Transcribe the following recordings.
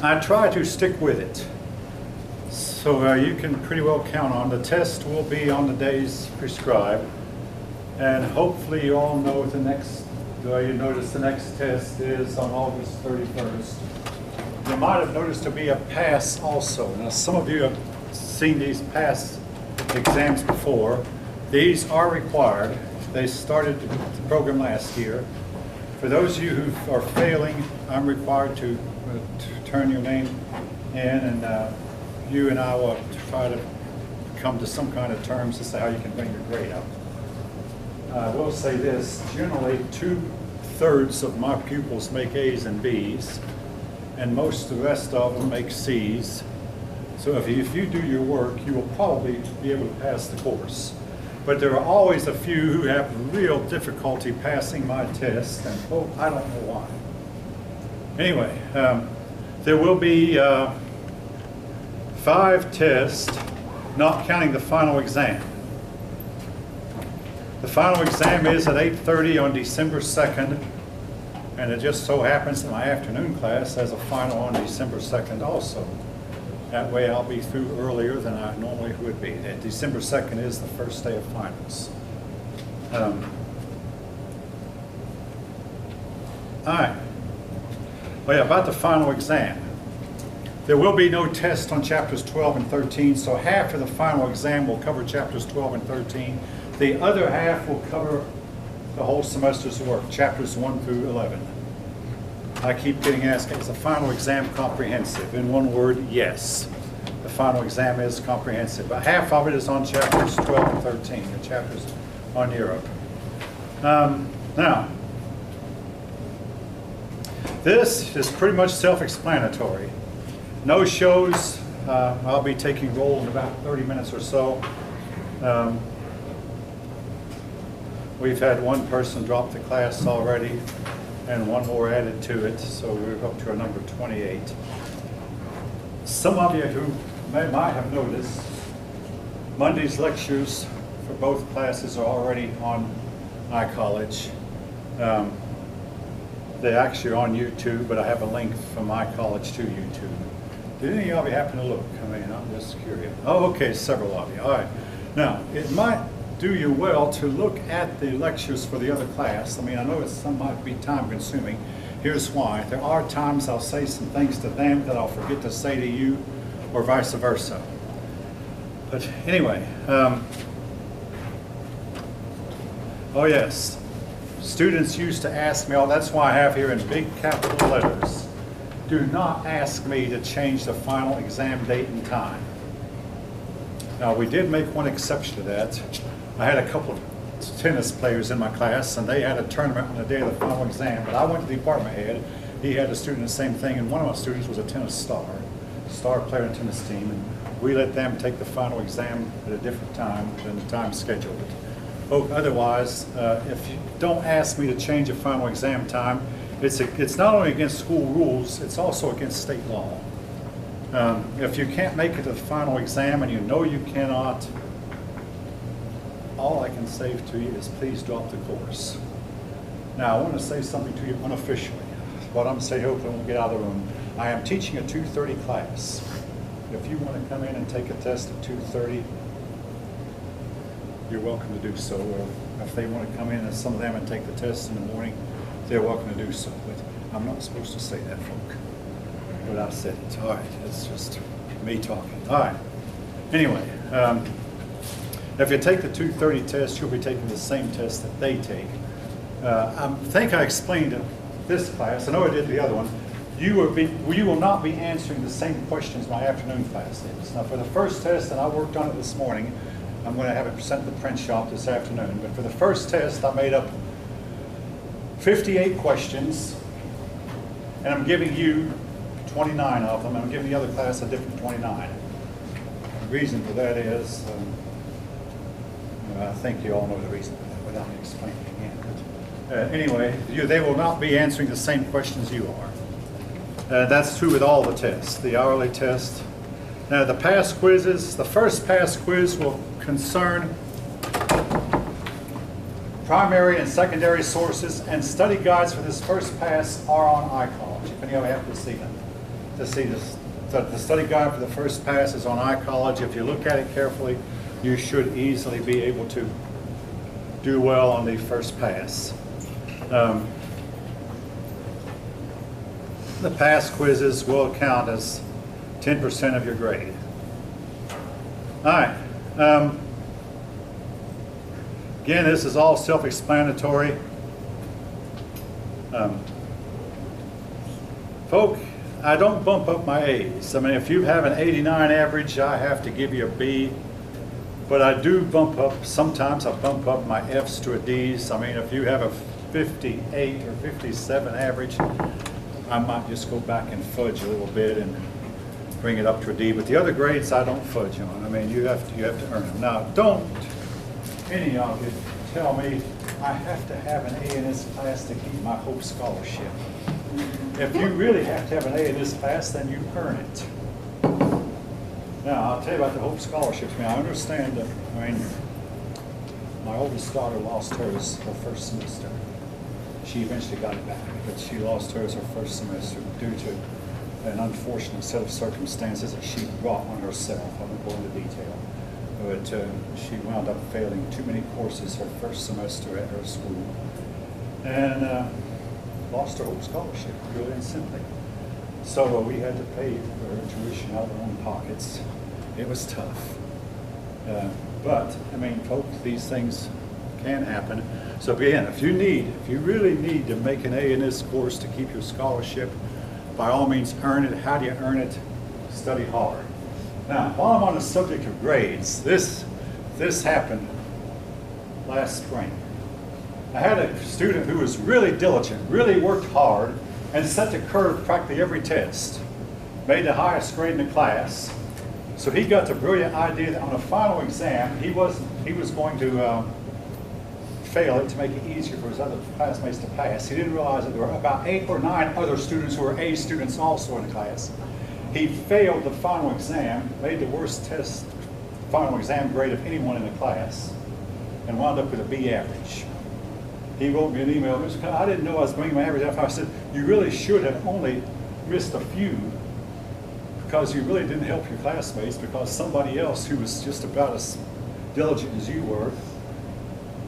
I try to stick with it. So you can pretty well count on the test will be on the days prescribed. And hopefully you all know the next, you notice the next test is on August 31st. You might have noticed to be a pass also. Now some of you have seen these pass exams before. These are required. They started the program last year. For those of you who are failing, I'm required to turn your name in, and you and I will try to come to some kind of terms as to how you can bring your grade up. I will say this, generally 2/3 of my pupils make A's and B's, and most of the rest of them make C's. So if you do your work, you will probably be able to pass the course. But there are always a few who have real difficulty passing my test, and I don't know why. Anyway, there will be 5 tests, not counting the final exam. The final exam is at 8:30 on December 2nd, and it just so happens that my afternoon class has a final on December 2nd also. That way I'll be through earlier than I normally would be. December 2nd is the first day of finals. All right. Well, yeah, about the final exam. There will be no test on chapters 12 and 13, so half of the final exam will cover chapters 12 and 13. The other half will cover the whole semester's work, chapters 1 through 11. I keep getting asked, is the final exam comprehensive? In one word, yes. The final exam is comprehensive, but half of it is on chapters 12 and 13, the chapters on Europe. Now, this is pretty much self-explanatory. No shows. I'll be taking roll in about 30 minutes or so. We've had one person drop the class already, and one more added to it, so we're up to a number 28. Some of you who might have noticed, Monday's lectures for both classes are already on iCollege. They actually are on YouTube, but I have a link from iCollege to YouTube. Did any of you happen to look? I mean, I'm just curious. Oh, okay, several of you. All right. Now, it might do you well to look at the lectures for the other class. I mean, I know some might be time consuming. Here's why. There are times I'll say some things to them that I'll forget to say to you, or vice versa. But anyway, oh yes, students used to ask me, oh, that's why I have here in big capital letters, do not ask me to change the final exam date and time. Now, we did make one exception to that. I had a couple of tennis players in my class, and they had a tournament on the day of the final exam, but I went to the department head. He had a student the same thing, and one of my students was a tennis star player on the tennis team, and we let them take the final exam at a different time than the time scheduled. Otherwise, if you don't ask me to change a final exam time, it's not only against school rules, it's also against state law. If you can't make it to the final exam and you know you cannot, all I can say to you is please drop the course. Now, I want to say something to you unofficially. What I'm saying, hopefully we'll get out of the room. I am teaching a 2:30 class. If you want to come in and take a test at 2:30, you're welcome to do so. Or if they want to come in, and some of them, and take the test in the morning, they're welcome to do so. But I'm not supposed to say that, folk. But I said it. All right, it's just me talking. All right. Anyway, if you take the 2:30 test, you'll be taking the same test that they take. I think I explained in this class, I know I did the other one, you will not be answering the same questions my afternoon class is. Now for the first test, and I worked on it this morning, I'm going to have it sent to the print shop this afternoon, but for the first test I made up 58 questions, and I'm giving you 29 of them, and I'm giving the other class a different 29. The reason for that is, I think you all know the reason for that without me explaining it again. But, anyway, they will not be answering the same questions you are. That's true with all the tests, the hourly test. Now the pass quizzes, the first pass quiz will concern primary and secondary sources, and study guides for this first pass are on iCollege, if any of you happen to see them. let's see, the study guide for the first pass is on iCollege. If you look at it carefully, you should easily be able to do well on the first pass. The pass quizzes will count as 10% of your grade. All right. Again, this is all self-explanatory. Folk, I don't bump up my A's. I mean, if you have an 89 average, I have to give you a B. But I do bump up, sometimes I bump up my F's to a D's. I mean, if you have a 58 or 57 average, I might just go back and fudge a little bit and bring it up to a D. But the other grades I don't fudge on. I mean, you have to earn them. Now, don't any of you tell me I have to have an A in this class to keep my Hope Scholarship. If you really have to have an A in this class, then you earn it. Now, I'll tell you about the Hope Scholarships. I mean, I understand that, I mean, my oldest daughter lost hers her first semester. She eventually got it back, but she lost hers her first semester due to an unfortunate set of circumstances that she brought on herself. I won't go into detail. But she wound up failing too many courses her first semester at her school and lost her Hope Scholarship, purely and simply. So we had to pay for her tuition out of our own pockets. It was tough. But, I mean, folks, these things can happen. So again, if you really need to make an A in this course to keep your scholarship, by all means earn it. How do you earn it? Study hard. Now, while I'm on the subject of grades, this happened last spring. I had a student who was really diligent, really worked hard, and set the curve practically every test. Made the highest grade in the class. So he got the brilliant idea that on the final exam, he was going to fail it to make it easier for his other classmates to pass. He didn't realize that there were about 8 or 9 other students who were A students also in the class. He failed the final exam, made the worst test final exam grade of anyone in the class, and wound up with a B average. He wrote me an email, Mr. Conn, I didn't know I was bringing my average up. I said, you really should have only missed a few because you really didn't help your classmates, because somebody else who was just about as diligent as you were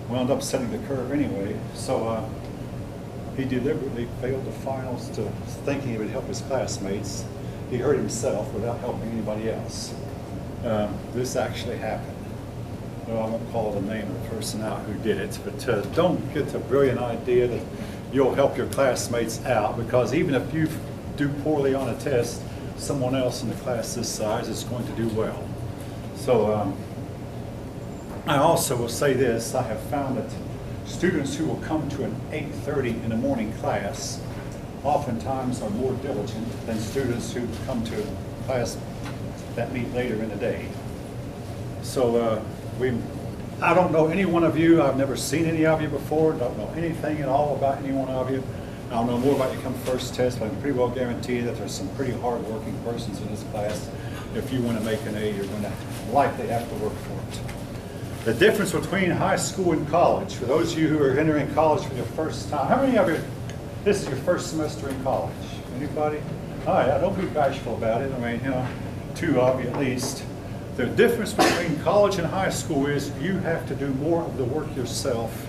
wound up setting the curve anyway. So he deliberately failed the finals to thinking he would help his classmates. He hurt himself without helping anybody else. This actually happened. Well, I won't call the name of the person out who did it, but don't get the brilliant idea that you'll help your classmates out, because even if you do poorly on a test, someone else in the class this size is going to do well. So I also will say this, I have found that students who will come to an 8:30 in the morning class oftentimes are more diligent than students who come to a class that meet later in the day. So I don't know any one of you. I've never seen any of you before. Don't know anything at all about any one of you. I don't know more about your come first test, but I can pretty well guarantee that there's some pretty hard-working persons in this class. If you want to make an A, you're going to likely have to work for it. The difference between high school and college, for those of you who are entering college for the first time, how many of you, this is your first semester in college? Anybody? All right, don't be bashful about it. I mean, you know, 2 of you at least. The difference between college and high school is you have to do more of the work yourself.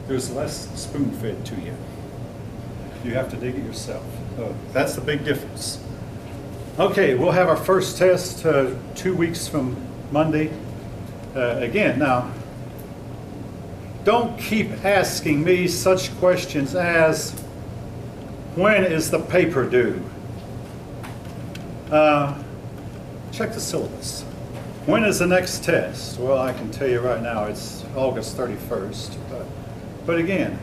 There's less spoon-fed to you. You have to dig it yourself. That's the big difference. Okay, we'll have our first test 2 weeks from Monday. Again, now, don't keep asking me such questions as, when is the paper due? Check the syllabus. When is the next test? Well, I can tell you right now, it's August 31st. But again,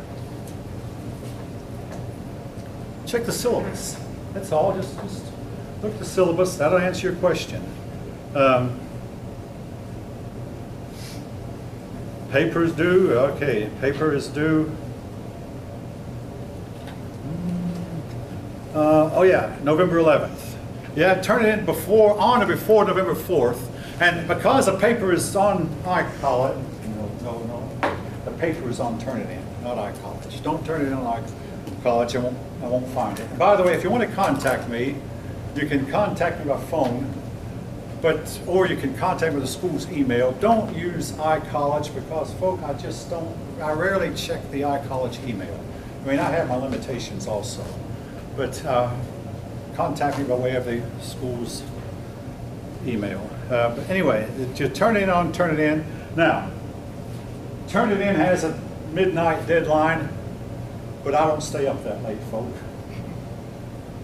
check the syllabus. That's all. Just look at the syllabus. That'll answer your question. Paper is due. Okay, paper is due. Oh yeah, November 11th. Yeah, turn it in on or before November 4th. And because the paper is on, I call it, no, the paper is on Turnitin, not iCollege. Don't turn it in on iCollege, I won't find it. And by the way, if you want to contact me, You can contact me by phone, or you can contact me with the school's email. Don't use iCollege because, folk, I rarely check the iCollege email. I mean, I have my limitations also, but contact me by way of the school's email. But anyway, you turn it on, turn it in. Now, turn it in has a midnight deadline, but I don't stay up that late, folk.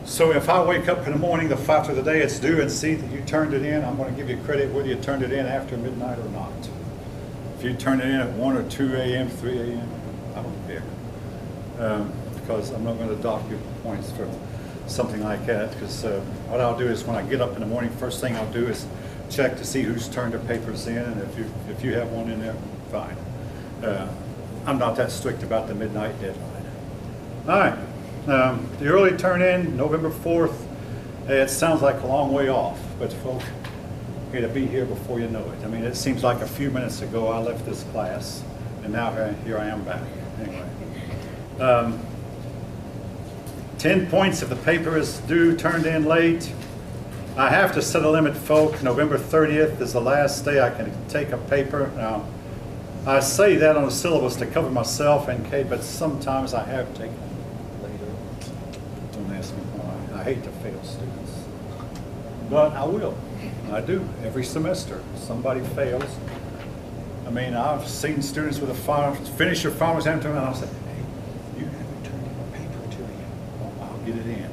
So if I wake up in the morning after the day it's due and see that you turned it in, I'm going to give you credit whether you turned it in after midnight or not. If you turn it in at 1 or 2 a.m., 3 a.m., I don't care. Because I'm not going to dock you points for something like that. Because what I'll do is when I get up in the morning, first thing I'll do is check to see who's turned their papers in, and if you have one in there, fine. I'm not that strict about the midnight deadline. All right. The early turn-in, November 4th, it sounds like a long way off, but folks, you're going to be here before you know it. I mean, it seems like a few minutes ago I left this class, and now here I am back. Anyway, 10 points if the paper is due, turned in late. I have to set a limit, folk. November 30th is the last day I can take a paper. Now, I say that on the syllabus to cover myself, but sometimes I have taken I hate to fail students, but I will. I do every semester. Somebody fails. I mean, I've seen students with finish your final exam and I'll say, hey, you haven't turned in a paper to me. Well, I'll get it in.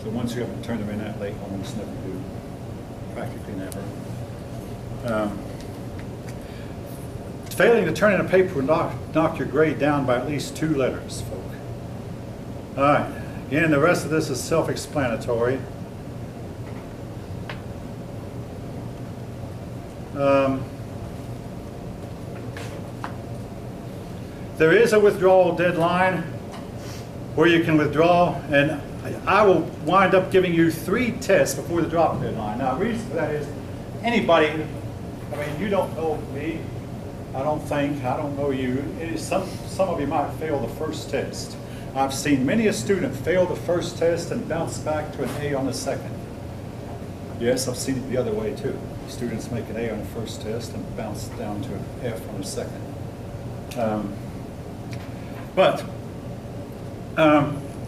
So once you haven't turned them in that late, almost never do. Practically never. Failing to turn in a paper will knock your grade down by at least 2 letters, folk. All right. Again, the rest of this is self-explanatory. There is a withdrawal deadline where you can withdraw, and I will wind up giving you 3 tests before the drop deadline. Now, the reason for that is anybody, I mean, you don't know me, I don't know you. Some of you might fail the first test. I've seen many a student fail the first test and bounce back to an A on the second. Yes, I've seen it the other way too. Students make an A on the first test and bounce down to an F on the second.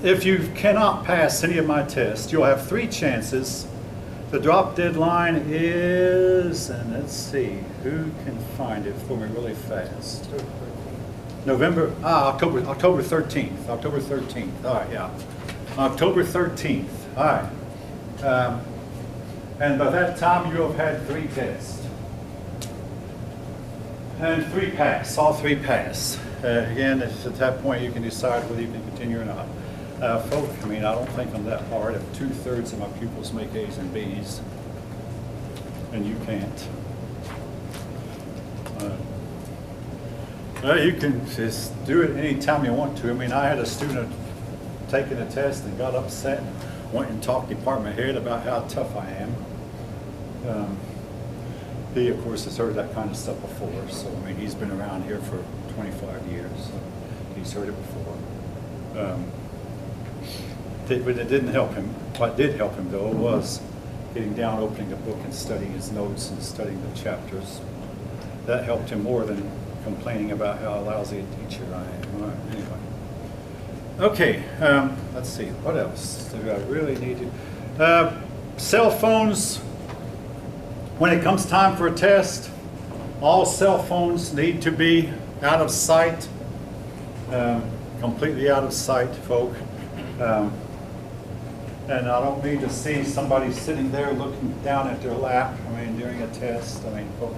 If you cannot pass any of my tests, you'll have 3 chances. The drop deadline is, and let's see, who can find it for me really fast? October 13th. October 13th. All right, yeah. October 13th. All right. And by that time, you'll have had 3 tests. And 3 pass. All 3 pass. Again, at that point, you can decide whether you can continue or not. Folks, I mean, I don't think I'm that hard. If 2/3 of my pupils make A's and B's, and you can't. You can just do it anytime you want to. I mean, I had a student taking a test and got upset and went and talked to department head about how tough I am. He, of course, has heard that kind of stuff before. So, I mean, he's been around here for 25 years. So he's heard it before. But it didn't help him. What did help him, though, was getting down, opening a book and studying his notes and studying the chapters. That helped him more than complaining about how lousy a teacher I am. All right, anyway. Okay, let's see. What else do I really need to? Cell phones. When it comes time for a test, all cell phones need to be out of sight, completely out of sight, folk. And I don't need to see somebody sitting there looking down at their lap, I mean, during a test. I mean, folk,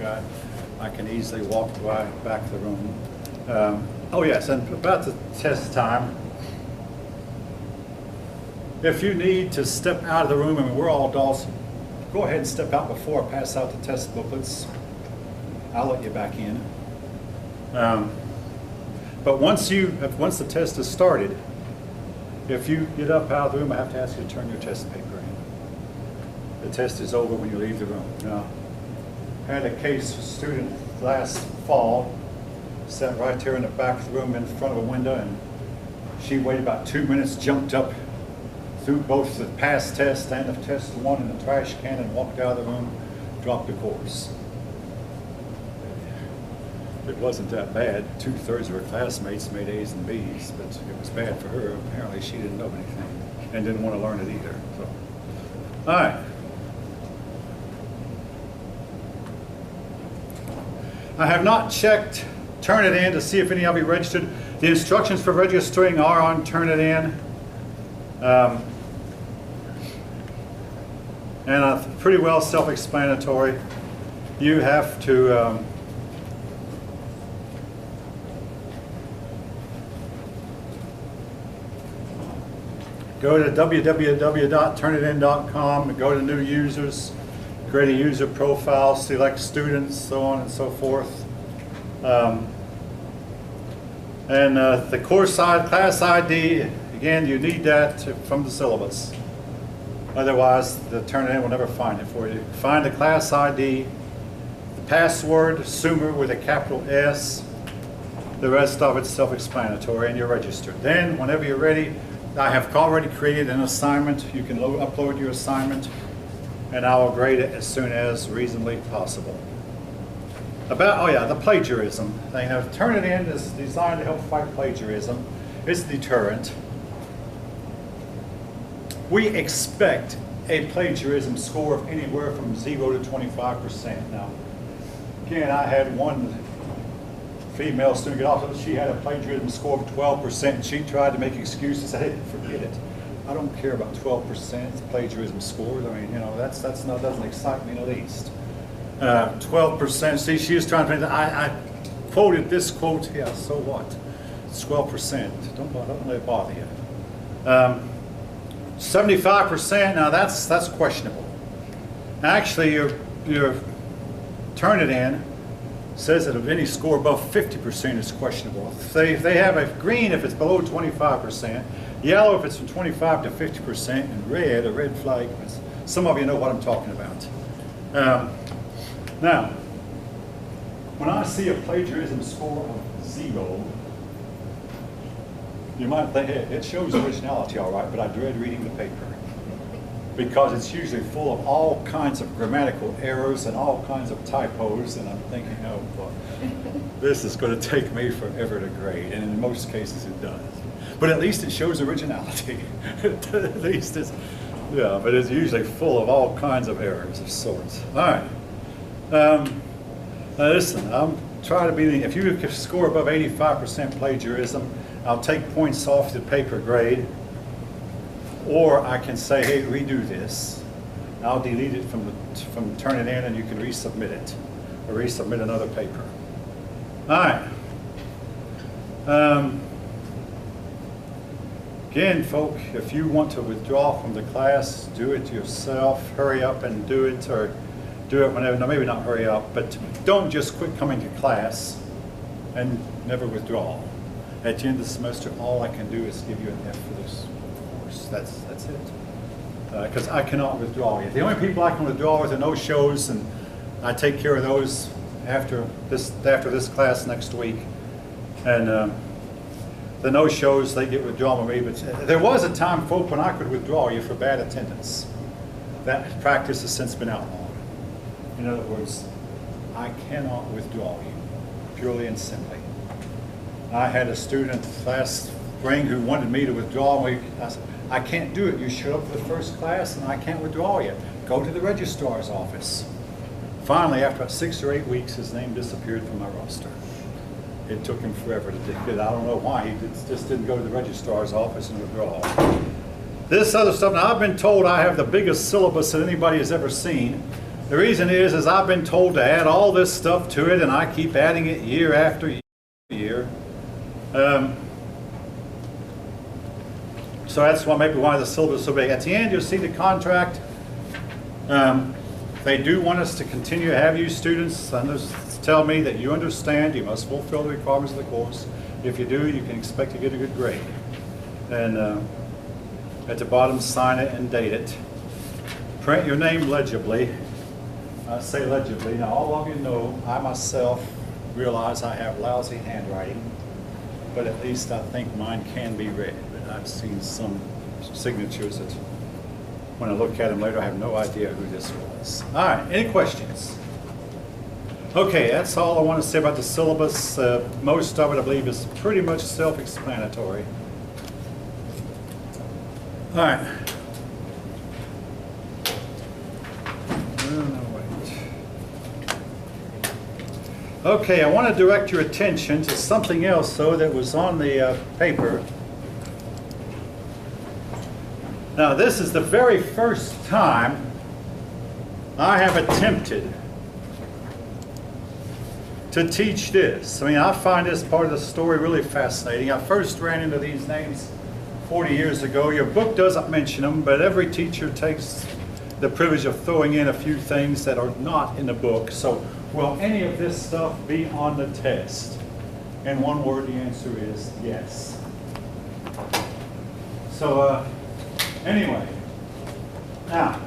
I can easily walk back to the room. Oh yes, and about the test time, if you need to step out of the room, I mean, we're all adults, go ahead and step out before I pass out the test booklets. I'll let you back in. But once the test is started, if you get up out of the room, I have to ask you to turn your test paper in. The test is over when you leave the room. Now, I had a case student last fall, sat right there in the back of the room in front of a window, and she waited about 2 minutes, jumped up, threw both the pass test and the test one in the trash can and walked out of the room, dropped the course. It wasn't that bad. 2/3 of her classmates made A's and B's, but it was bad for her. Apparently she didn't know anything and didn't want to learn it either. So, all right. I have not checked Turnitin to see if any of you registered. The instructions for registering are on Turnitin. And pretty well self-explanatory. You have to go to www.turnitin.com and go to new users, create a user profile, select students, so on and so forth. The course side, class ID, again, you need that from the syllabus. Otherwise, the Turnitin will never find it for you. Find the class ID, the password, Sumer with a capital S. The rest of it's self-explanatory, and you're registered. Then, whenever you're ready, I have already created an assignment. You can upload your assignment, and I will grade it as soon as reasonably possible. The plagiarism thing. Now, Turnitin is designed to help fight plagiarism. It's a deterrent. We expect a plagiarism score of anywhere from 0 to 25%. Now, again, I had one female student get off, she had a plagiarism score of 12%, and she tried to make excuses. I said, hey, forget it. I don't care about 12% plagiarism scores. I mean, doesn't excite me in the least. 12%, see, she was trying to think that I quoted this quote, yeah, so what? It's 12%, don't let it bother you. 75%, now that's questionable. Actually, your Turnitin says that if any score above 50% is questionable. If they have a green if it's below 25%, yellow if it's from 25 to 50%, and red, a red flag. Some of you know what I'm talking about. Now, when I see a plagiarism score of 0, you might think, hey, it shows originality all right, but I dread reading the paper because it's usually full of all kinds of grammatical errors and all kinds of typos, and I'm thinking, oh boy, this is going to take me forever to grade, and in most cases it does. But at least it shows originality. At least it's, yeah, but it's usually full of all kinds of errors of sorts. All right. Now listen, I'm trying to be, if you score above 85% plagiarism, I'll take points off the paper grade, or I can say, hey, redo this. I'll delete it from Turnitin, and you can resubmit it, or resubmit another paper. All right. Again, folk, if you want to withdraw from the class, do it yourself. Hurry up and do it, or do it whenever. No, maybe not hurry up, but don't just quit coming to class and never withdraw. At the end of the semester, all I can do is give you an F for this course. That's it. Because I cannot withdraw you. The only people I can withdraw are the no-shows, and I take care of those after this class next week. And the no-shows, they get withdrawn with me. But there was a time, folk, when I could withdraw you for bad attendance. That practice has since been outlawed. In other words, I cannot withdraw you, purely and simply. I had a student last spring who wanted me to withdraw me. I said, I can't do it. You showed up for the first class and I can't withdraw you. Go to the registrar's office. Finally, after about 6 or 8 weeks, his name disappeared from my roster. It took him forever to do it. I don't know why. He just didn't go to the registrar's office and withdraw. This other stuff, now I've been told I have the biggest syllabus that anybody has ever seen. The reason is I've been told to add all this stuff to it, and I keep adding it year after year. So that's maybe why the syllabus is so big. At the end, you'll see the contract. They do want us to continue to have you students tell me that you understand you must fulfill the requirements of the course. If you do, you can expect to get a good grade. And at the bottom, sign it and date it. Print your name legibly. I say legibly. Now, all of you know I myself realize I have lousy handwriting, but at least I think mine can be read. But I've seen some signatures that when I look at them later, I have no idea who this was. All right, any questions? Okay, that's all I want to say about the syllabus. Most of it, I believe, is pretty much self-explanatory. All right. Okay, I want to direct your attention to something else, though, that was on the paper. Now, this is the very first time I have attempted to teach this. I mean, I find this part of the story really fascinating. I first ran into these names 40 years ago. Your book doesn't mention them, but every teacher takes the privilege of throwing in a few things that are not in the book. So, will any of this stuff be on the test? In one word, the answer is yes. So, anyway, now,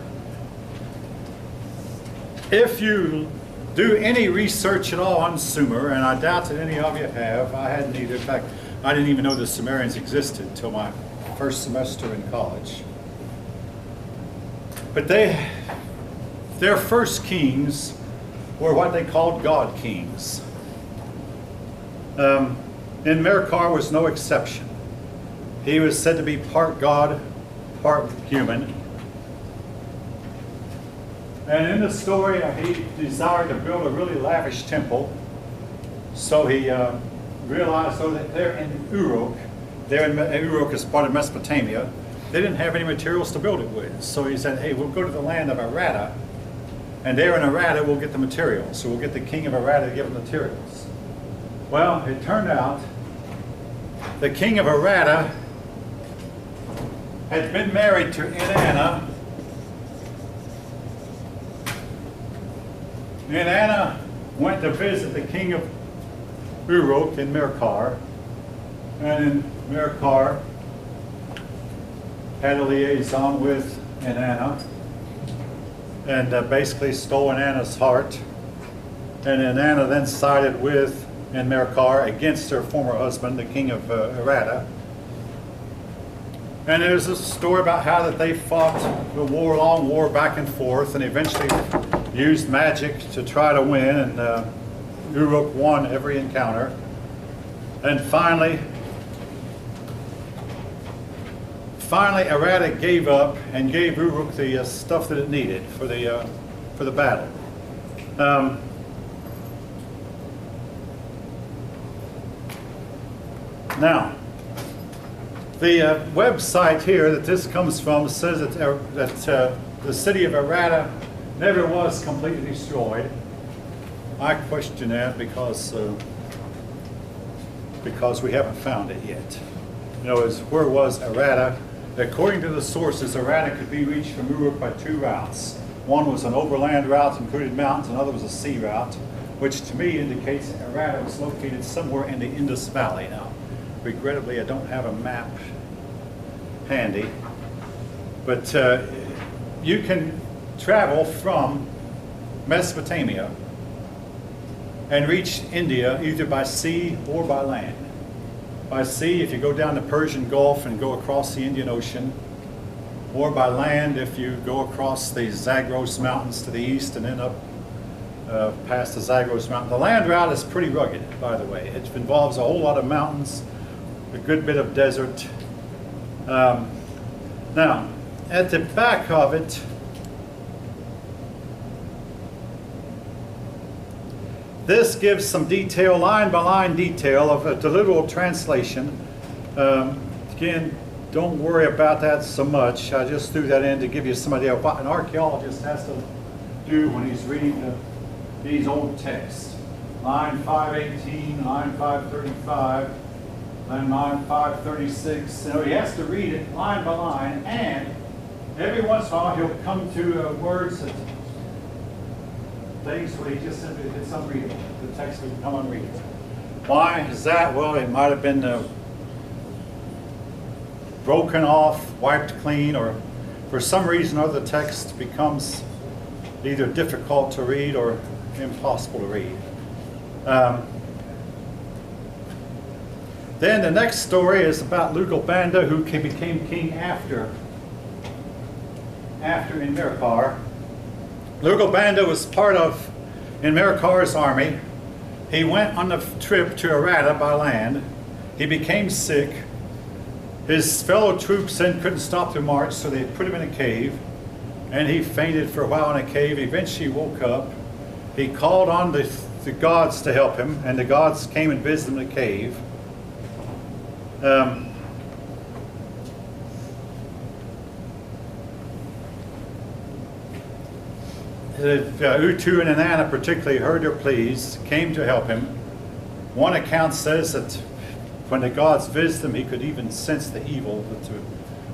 if you do any research at all on Sumer, and I doubt that any of you have, I hadn't either. In fact, I didn't even know the Sumerians existed until my first semester in college. But their first kings were what they called God kings. And Merkar was no exception. He was said to be part God, part human. And in the story, he desired to build a really lavish temple. So he realized that they're in Uruk. Uruk is part of Mesopotamia. They didn't have any materials to build it with. So he said, hey, we'll go to the land of Arata. And there in Arata, we'll get the materials. So we'll get the king of Arata to give them materials. Well, it turned out the king of Arata had been married to Inanna. Inanna went to visit the king of Uruk in Merkar. And in Merkar had a liaison with Inanna. And basically stole Inanna's heart. And Inanna then sided with Merkar against her former husband, the king of Arata. And there's a story about how that they fought the long war back and forth, and eventually used magic to try to win. And Uruk won every encounter. And finally, Arata gave up and gave Uruk the stuff that it needed for the battle. Now, the website here that this comes from says that the city of Arata never was completely destroyed. I question that because we haven't found it yet. In other words, where was Arata? According to the sources, Arata could be reached from Uruk by two routes. One was an overland route, included mountains, another was a sea route, which to me indicates that Arata was located somewhere in the Indus Valley. Now, regrettably, I don't have a map handy, but you can travel from Mesopotamia and reach India either by sea or by land. By sea, if you go down the Persian Gulf and go across the Indian Ocean, or by land if you go across the Zagros Mountains to the east and then up past the Zagros Mountain. The land route is pretty rugged, by the way. It involves a whole lot of mountains, a good bit of desert. Now, at the back of it, this gives some detail, line by line detail of the literal translation. Again, don't worry about that so much. I just threw that in to give you some idea of what an archaeologist has to do when he's reading these old texts. Line 518, line 535, line 536. You know, he has to read it line by line, and every once in a while he'll come to words that things where he just simply, it's unreadable. The text would become unreadable. Why is that? Well, it might have been broken off, wiped clean, or for some reason or other the text becomes either difficult to read or impossible to read. Then the next story is about Lugalbanda, who became king after Enmerkar. Lugalbanda was part of Enmerkar's army. He went on a trip to Arata by land. He became sick. His fellow troops then couldn't stop the march, so they put him in a cave. And he fainted for a while in a cave. Eventually woke up. He called on the gods to help him, and the gods came and visited him in the cave. The Utu and Inanna particularly heard their pleas, came to help him. One account says that when the gods visited him, he could even sense the evil that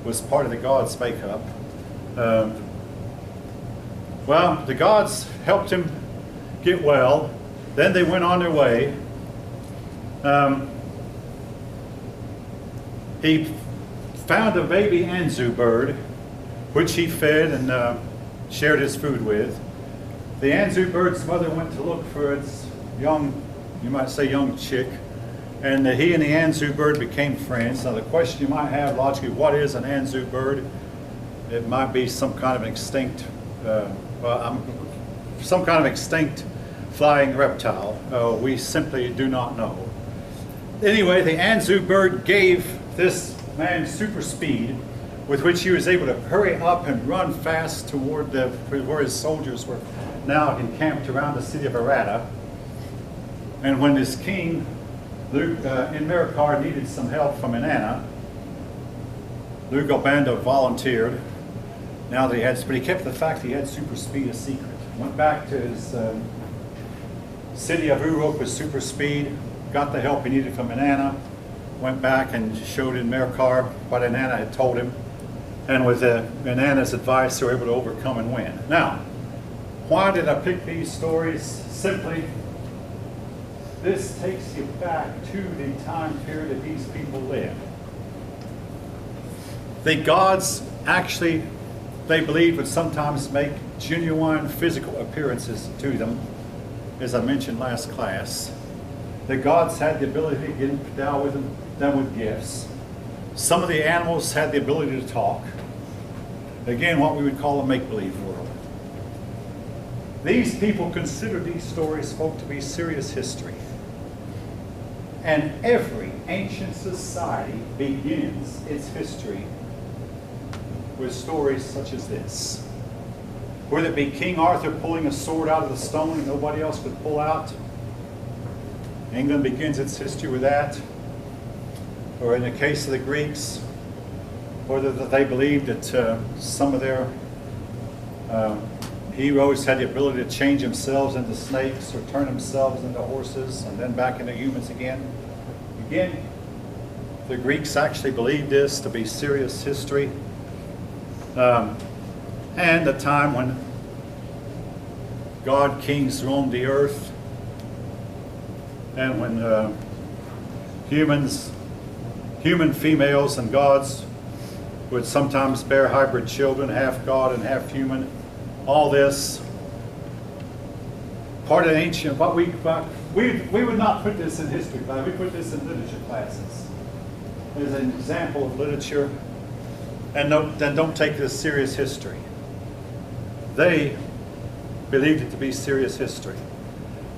was part of the gods' makeup. Well, the gods helped him get well. Then they went on their way. He found a baby Anzu bird, which he fed and shared his food with. The Anzu bird's mother went to look for its young, you might say young chick, and he and the Anzu bird became friends. Now the question you might have logically, what is an Anzu bird? It might be some kind of an extinct, some kind of extinct flying reptile. We simply do not know. Anyway, the Anzu bird gave this man super speed, with which he was able to hurry up and run fast toward where his soldiers were now encamped around the city of Arata. And when this king, Enmerkar, needed some help from Inanna, Lugalbanda volunteered. Now that he had, but he kept the fact that he had super speed a secret. Went back to his city of Uruk with super speed, got the help he needed from Inanna, went back and showed Enmerkar what Inanna had told him, and with Inanna's advice they were able to overcome and win. Now, why did I pick these stories? Simply, this takes you back to the time period that these people lived. The gods actually, they believed, would sometimes make genuine physical appearances to them, as I mentioned last class. The gods had the ability to endow with them with gifts. Some of the animals had the ability to talk. Again, what we would call a make-believe world. These people considered these stories folk to be serious history. And every ancient society begins its history with stories such as this. Whether it be King Arthur pulling a sword out of the stone that nobody else could pull out. England begins its history with that. Or in the case of the Greeks, whether that they believed that some of their heroes had the ability to change themselves into snakes or turn themselves into horses and then back into humans again. Again, the Greeks actually believed this to be serious history. And a time when God kings roamed the earth, and when human females and gods would sometimes bear hybrid children, half God and half human. All this part of the ancient, but we would not put this in history class. We put this in literature classes as an example of literature, and then don't take this serious history. They believed it to be serious history.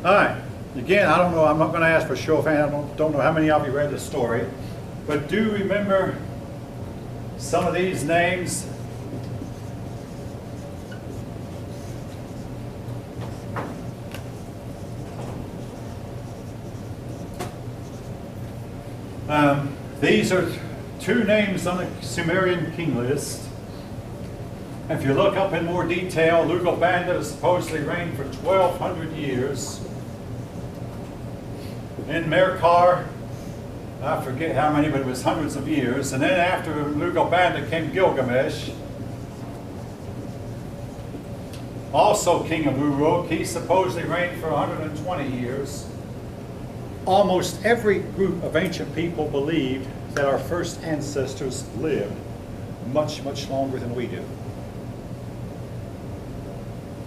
All right. Again, I don't know. I'm not going to ask for a show of hands. I don't know how many of you read the story, but do remember some of these names. These are two names on the Sumerian king list. If you look up in more detail, Lugalbanda supposedly reigned for 1,200 years. Enmerkar, I forget how many, but it was hundreds of years. And then after Lugalbanda came Gilgamesh, also king of Uruk. He supposedly reigned for 120 years. Almost every group of ancient people believed that our first ancestors lived much, much longer than we do.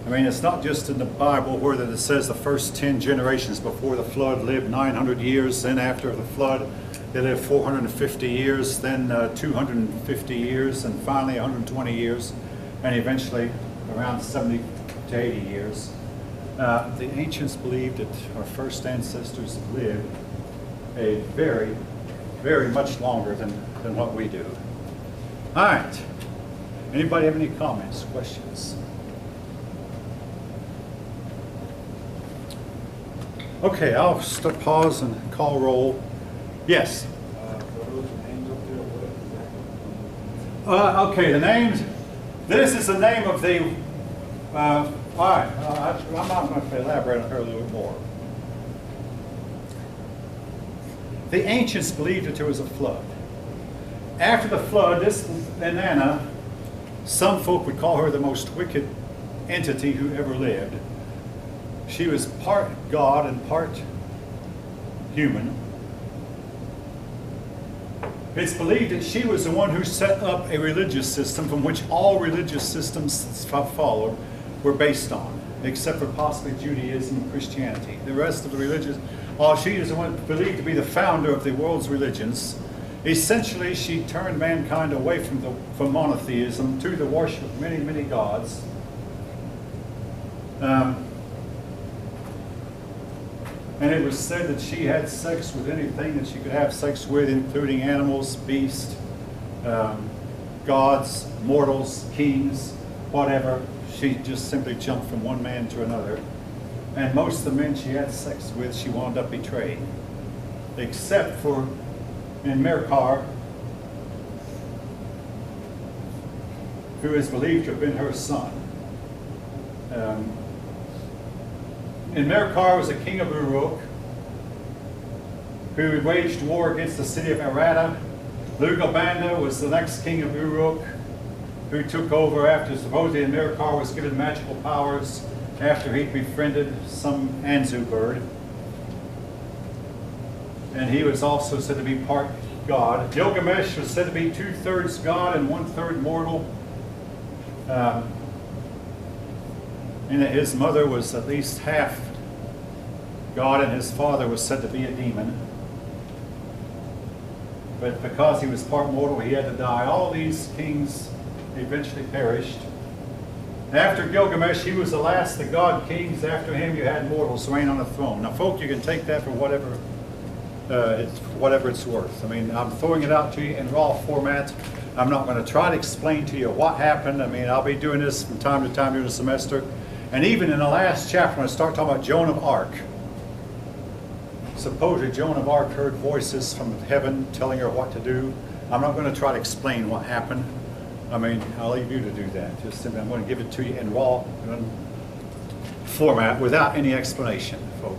I mean, it's not just in the Bible where it says the first 10 generations before the flood lived 900 years, then after the flood They lived 450 years, then 250 years, and finally 120 years, and eventually around 70 to 80 years. The ancients believed that our first ancestors lived a very, very much longer than what we do. All right. Anybody have any comments, questions? Okay, I'll pause and call roll. Yes. Okay, the names. This is the name of the. All right, I'm not going to elaborate on her a little bit more. The ancients believed that there was a flood. After the flood, this Inanna, some folk would call her the most wicked entity who ever lived. She was part God and part human. It's believed that she was the one who set up a religious system from which all religious systems followed were based on, except for possibly Judaism and Christianity. The rest of the religions, she is the one believed to be the founder of the world's religions. Essentially, she turned mankind away from monotheism to the worship of many, many gods. And it was said that she had sex with anything that she could have sex with, including animals, beasts, gods, mortals, kings, whatever. She just simply jumped from one man to another. And most of the men she had sex with, she wound up betraying. Except for in Merkar, who is believed to have been her son. And Merkar was a king of Uruk, who waged war against the city of Arata. Lugabanda was the next king of Uruk, who took over after supposedly Merkar was given magical powers after he befriended some Anzu bird. And he was also said to be part god. Gilgamesh was said to be 2/3 god and 1/3 mortal. And that his mother was at least half God, and his father was said to be a demon. But because he was part mortal, he had to die. All these kings eventually perished. After Gilgamesh, he was the last of the god kings. After him, you had mortals reign on the throne. Now, folk, you can take that for whatever it's worth. I mean, I'm throwing it out to you in raw format. I'm not going to try to explain to you what happened. I mean, I'll be doing this from time to time during the semester. And even in the last chapter, when I start talking about Joan of Arc, supposedly Joan of Arc heard voices from heaven telling her what to do. I'm not going to try to explain what happened. I mean, I'll leave you to do that. Just simply, I'm going to give it to you in raw format without any explanation, folk,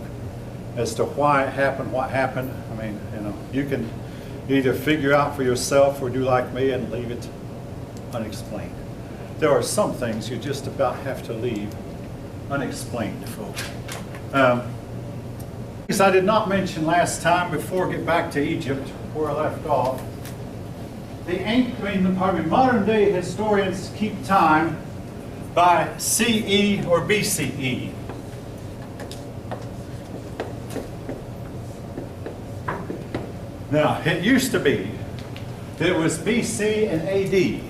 as to why it happened, what happened. I mean, you can either figure out for yourself or do like me and leave it unexplained. There are some things you just about have to leave unexplained, folk. Things I did not mention last time before I get back to Egypt, where I left off. Modern day historians keep time by CE or BCE. Now, it used to be that it was BC and AD.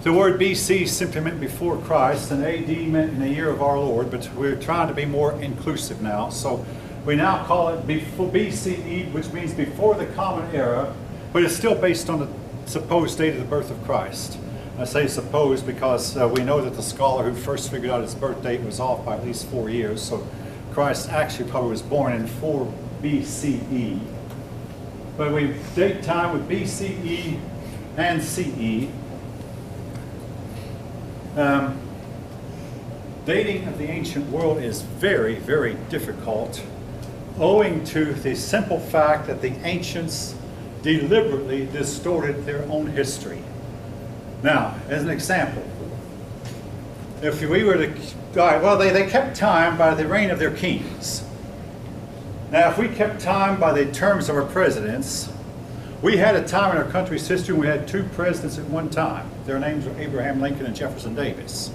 The word BC simply meant before Christ, and AD meant in the year of our Lord, but we're trying to be more inclusive now. So we now call it BCE, which means before the Common Era, but it's still based on the supposed date of the birth of Christ. I say supposed because we know that the scholar who first figured out his birth date was off by at least 4 years, so Christ actually probably was born in 4 BCE. But we date time with BCE and CE. Dating of the ancient world is very, very difficult, owing to the simple fact that the ancients deliberately distorted their own history. Now, as an example, if we were to, they kept time by the reign of their kings. Now, if we kept time by the terms of our presidents, we had a time in our country's history when we had 2 presidents at one time. Their names were Abraham Lincoln and Jefferson Davis.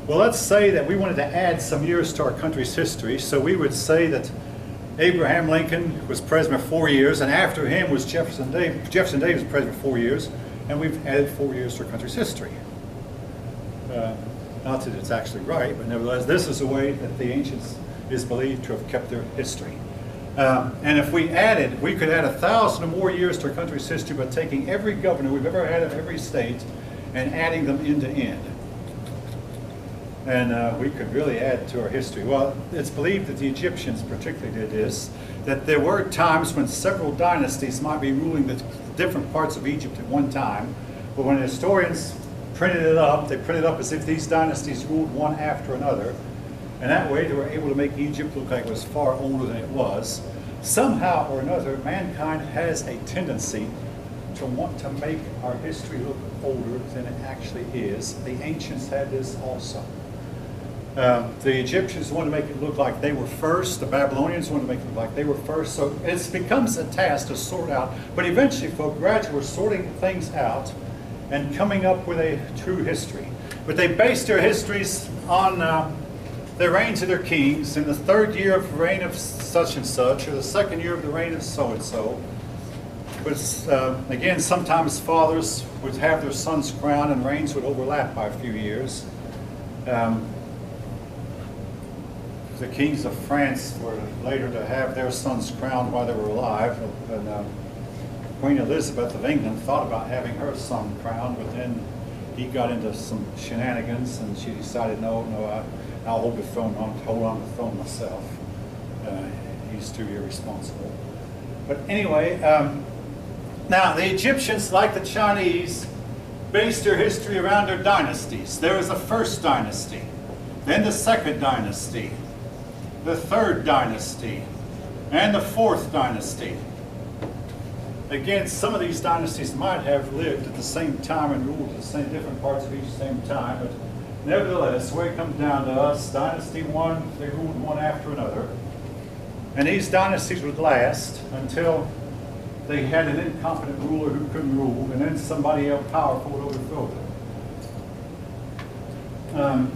Well, let's say that we wanted to add some years to our country's history, so we would say that Abraham Lincoln was president for 4 years, and after him was Jefferson Davis. Jefferson Davis was president for 4 years, and we've added 4 years to our country's history. Not that it's actually right, but nevertheless, this is the way that the ancients is believed to have kept their history. And if we added, we could add 1,000 or more years to our country's history by taking every governor we've ever had of every state and adding them end to end. And we could really add to our history. Well, it's believed that the Egyptians particularly did this, that there were times when several dynasties might be ruling the different parts of Egypt at one time, but when historians printed it up, they printed it up as if these dynasties ruled one after another, and that way they were able to make Egypt look like it was far older than it was. Somehow or another, mankind has a tendency to want to make our history look older than it actually is. The ancients had this also. The Egyptians wanted to make it look like they were first. The Babylonians wanted to make it look like they were first. So it becomes a task to sort out. But eventually, folk gradually were sorting things out and coming up with a true history. But they based their histories on the reigns of their kings. In the 3rd year of the reign of such and such, or the 2nd year of the reign of so and so. But again, sometimes fathers would have their sons crowned, and reigns would overlap by a few years. The kings of France were later to have their sons crowned while they were alive. And Queen Elizabeth of England thought about having her son crowned, but then he got into some shenanigans, and she decided, no, I'll hold the throne, hold on to the throne myself. He's too irresponsible. But anyway, now the Egyptians, like the Chinese, based their history around their dynasties. There was the 1st dynasty, then the 2nd dynasty, the 3rd dynasty, and the 4th dynasty. Again, some of these dynasties might have lived at the same time and ruled the same different parts of each same time, but nevertheless, the way it comes down to us, Dynasty 1, they ruled one after another. And these dynasties would last until they had an incompetent ruler who couldn't rule, and then somebody else powerful would overthrow them.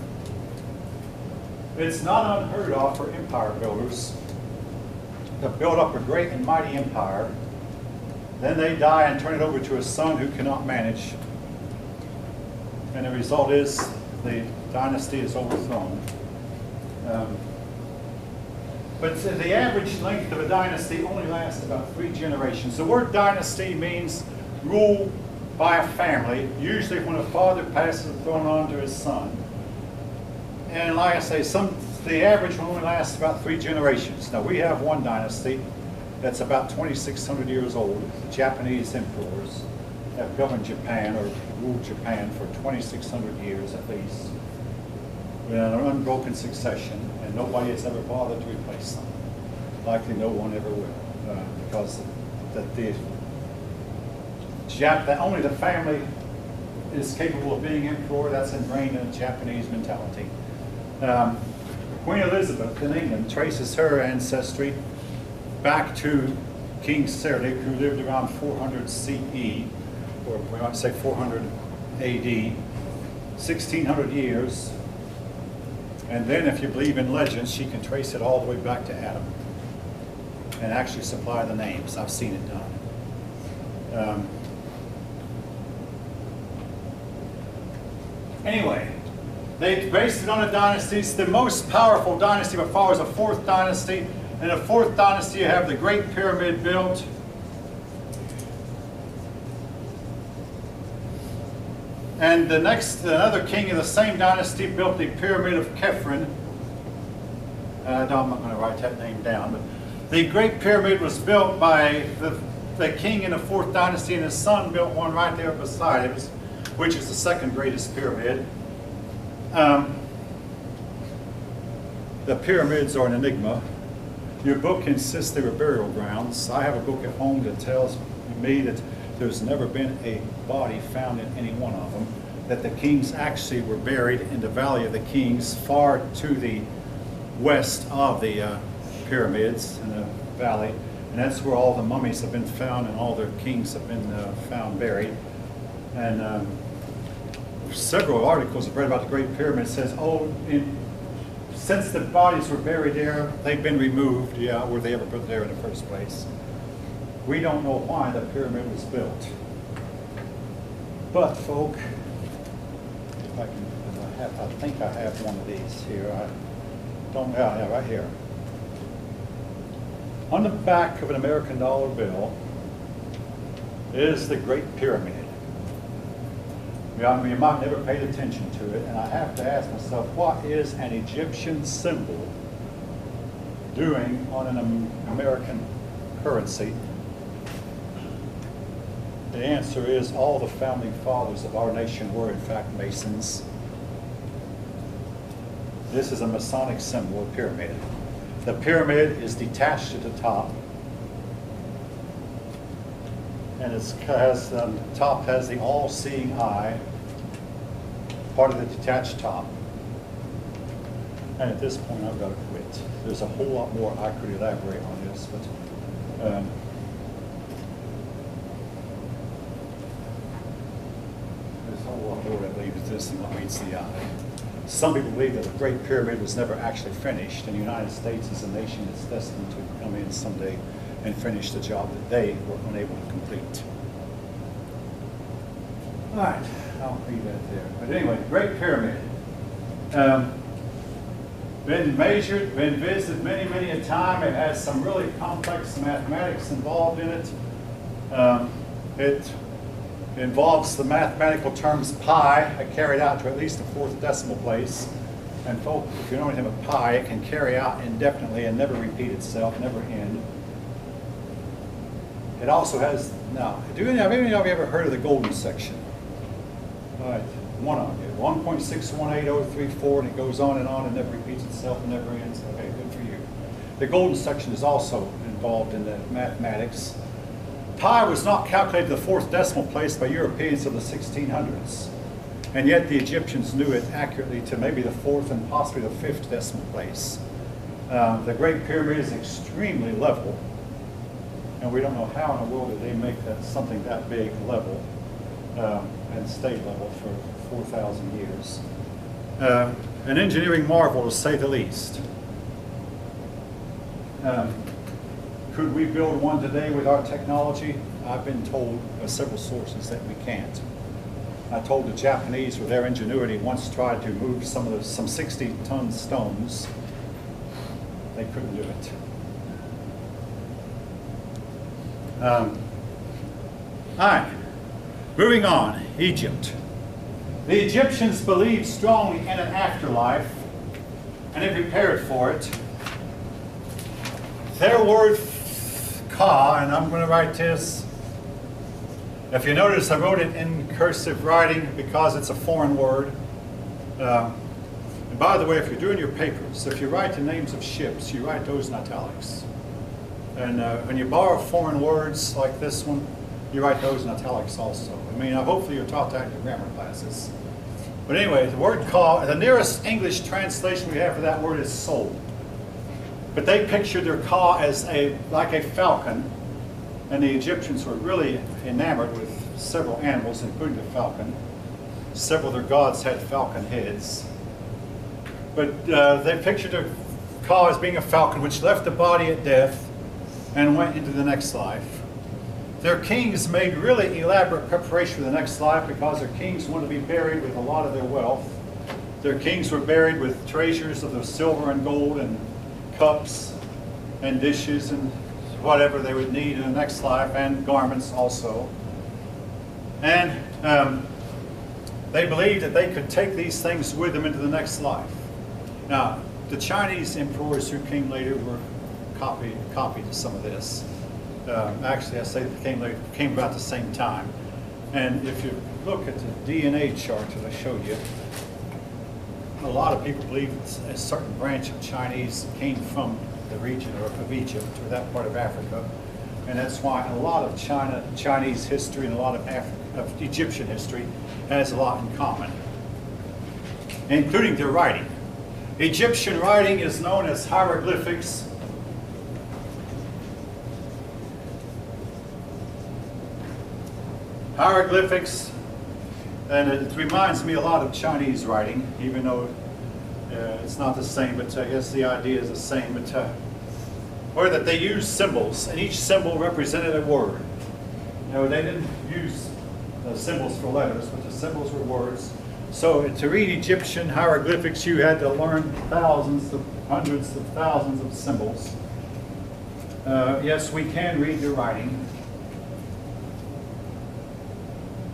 It's not unheard of for empire builders to build up a great and mighty empire. Then they die and turn it over to a son who cannot manage. And the result is the dynasty is overthrown. But the average length of a dynasty only lasts about 3 generations. The word dynasty means rule by a family, usually when a father passes the throne on to his son. And like I say, the average one only lasts about 3 generations. Now we have one dynasty that's about 2,600 years old. The Japanese emperors have governed Japan, or ruled Japan, for 2,600 years at least, in an unbroken succession, and nobody has ever bothered to replace them. Likely no one ever will, because only the family is capable of being emperor. That's ingrained in the Japanese mentality. Queen Elizabeth in England traces her ancestry back to King Cyril, who lived around 400 CE, or we might say 400 AD, 1,600 years. And then, if you believe in legends, she can trace it all the way back to Adam and actually supply the names. I've seen it done. Anyway, they based it on the dynasties. The most powerful dynasty by far is the 4th dynasty. In the 4th dynasty, you have the Great Pyramid built. And another king of the same dynasty built the Pyramid of Khephren. No, I'm not going to write that name down. But the Great Pyramid was built by the king in the 4th dynasty, and his son built one right there beside it, which is the 2nd greatest pyramid. The pyramids are an enigma. Your book insists they were burial grounds. I have a book at home that tells me that there's never been a body found in any one of them, that the kings actually were buried in the Valley of the Kings, far to the west of the pyramids in the valley, and that's where all the mummies have been found and all their kings have been found buried. And several articles I've read about the Great Pyramid says, oh, in since the bodies were buried there, they've been removed, yeah, were they ever put there in the first place. We don't know why the pyramid was built. But folk, if I can, I think I have one of these here. I don't, yeah, right here. On the back of an American dollar bill is the Great Pyramid. I mean, you might never paid attention to it, and I have to ask myself, what is an Egyptian symbol doing on an American currency? The answer is all the founding fathers of our nation were in fact Masons. This is a Masonic symbol, a pyramid. The pyramid is detached at the top, and the top has the all-seeing eye, part of the detached top. And at this point, I've got to quit. There's a whole lot more I could elaborate on this, but there's a whole lot more that leaves this than what meets the eye. Some people believe that the Great Pyramid was never actually finished, and the United States is a nation that's destined to come in someday and finish the job that they were unable to complete. All right, I'll leave that there. But anyway, the Great Pyramid. Been measured, been visited many, many a time. It has some really complex mathematics involved in it. It involves the mathematical terms pi, carried out to at least the fourth decimal place. And folks, if you know anything about pi, it can carry out indefinitely and never repeat itself, never end. It also has, now, have any of you ever heard of the golden section? All right, one of you. 1.618034, and it goes on and never repeats itself and never ends. Okay, good for you. The golden section is also involved in the mathematics. Pi was not calculated to the fourth decimal place by Europeans of the 1600s, and yet the Egyptians knew it accurately to maybe the fourth and possibly the fifth decimal place. The Great Pyramid is extremely level, and we don't know how in the world did they make that something that big level and stay level for 4,000 years. An engineering marvel, to say the least. Could we build one today with our technology? I've been told by several sources that we can't. I told the Japanese, with their ingenuity, once tried to move some 60-ton stones. They couldn't do it. All right, moving on, Egypt. The Egyptians believed strongly in an afterlife, and they prepared for it. Their word ka, and I'm going to write this. If you notice, I wrote it in cursive writing because it's a foreign word. And by the way, if you're doing your papers, if you write the names of ships, you write those in italics. And when you borrow foreign words like this one, you write those in italics also. I mean, hopefully you're taught that in your grammar classes. But anyway, the word ka, the nearest English translation we have for that word is soul. But they pictured their ka as like a falcon, and the Egyptians were really enamored with several animals, including the falcon. Several of their gods had falcon heads. But they pictured their ka as being a falcon which left the body at death and went into the next life. Their kings made really elaborate preparation for the next life because their kings wanted to be buried with a lot of their wealth. Their kings were buried with treasures of the silver and gold and cups and dishes and whatever they would need in the next life, and garments also. And they believed that they could take these things with them into the next life. Now, the Chinese emperors who came later were copied some of this. Actually, I say they came about the same time. And if you look at the DNA chart that I showed you, a lot of people believe a certain branch of Chinese came from the region of Egypt or that part of Africa. And that's why a lot of Chinese history and a lot of Egyptian history has a lot in common, including their writing. Egyptian writing is known as hieroglyphics. Hieroglyphics, and it reminds me a lot of Chinese writing, even though It's not the same, but I guess the idea is the same. But or that they used symbols, and each symbol represented a word. They didn't use symbols for letters, but the symbols were words. So to read Egyptian hieroglyphics, you had to learn hundreds of thousands of symbols. Yes, we can read the writing.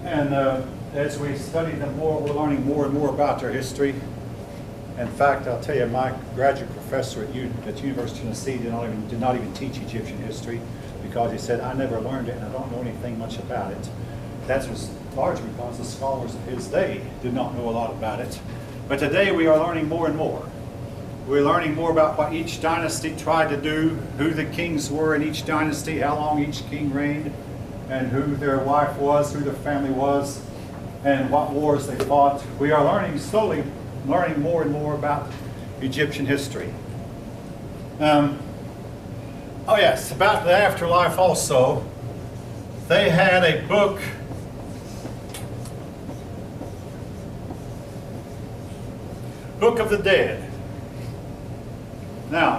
And as we study them more, we're learning more and more about their history. In fact, I'll tell you, my graduate professor at University of Tennessee did not even teach Egyptian history, because he said, I never learned it and I don't know anything much about it. That was largely because the scholars of his day did not know a lot about it. But today we are learning more and more. We're learning more about what each dynasty tried to do, who the kings were in each dynasty, how long each king reigned, and who their wife was, who their family was, and what wars they fought. We are slowly learning more and more about Egyptian history. Oh yes, about the afterlife also. They had a book of the Dead. Now,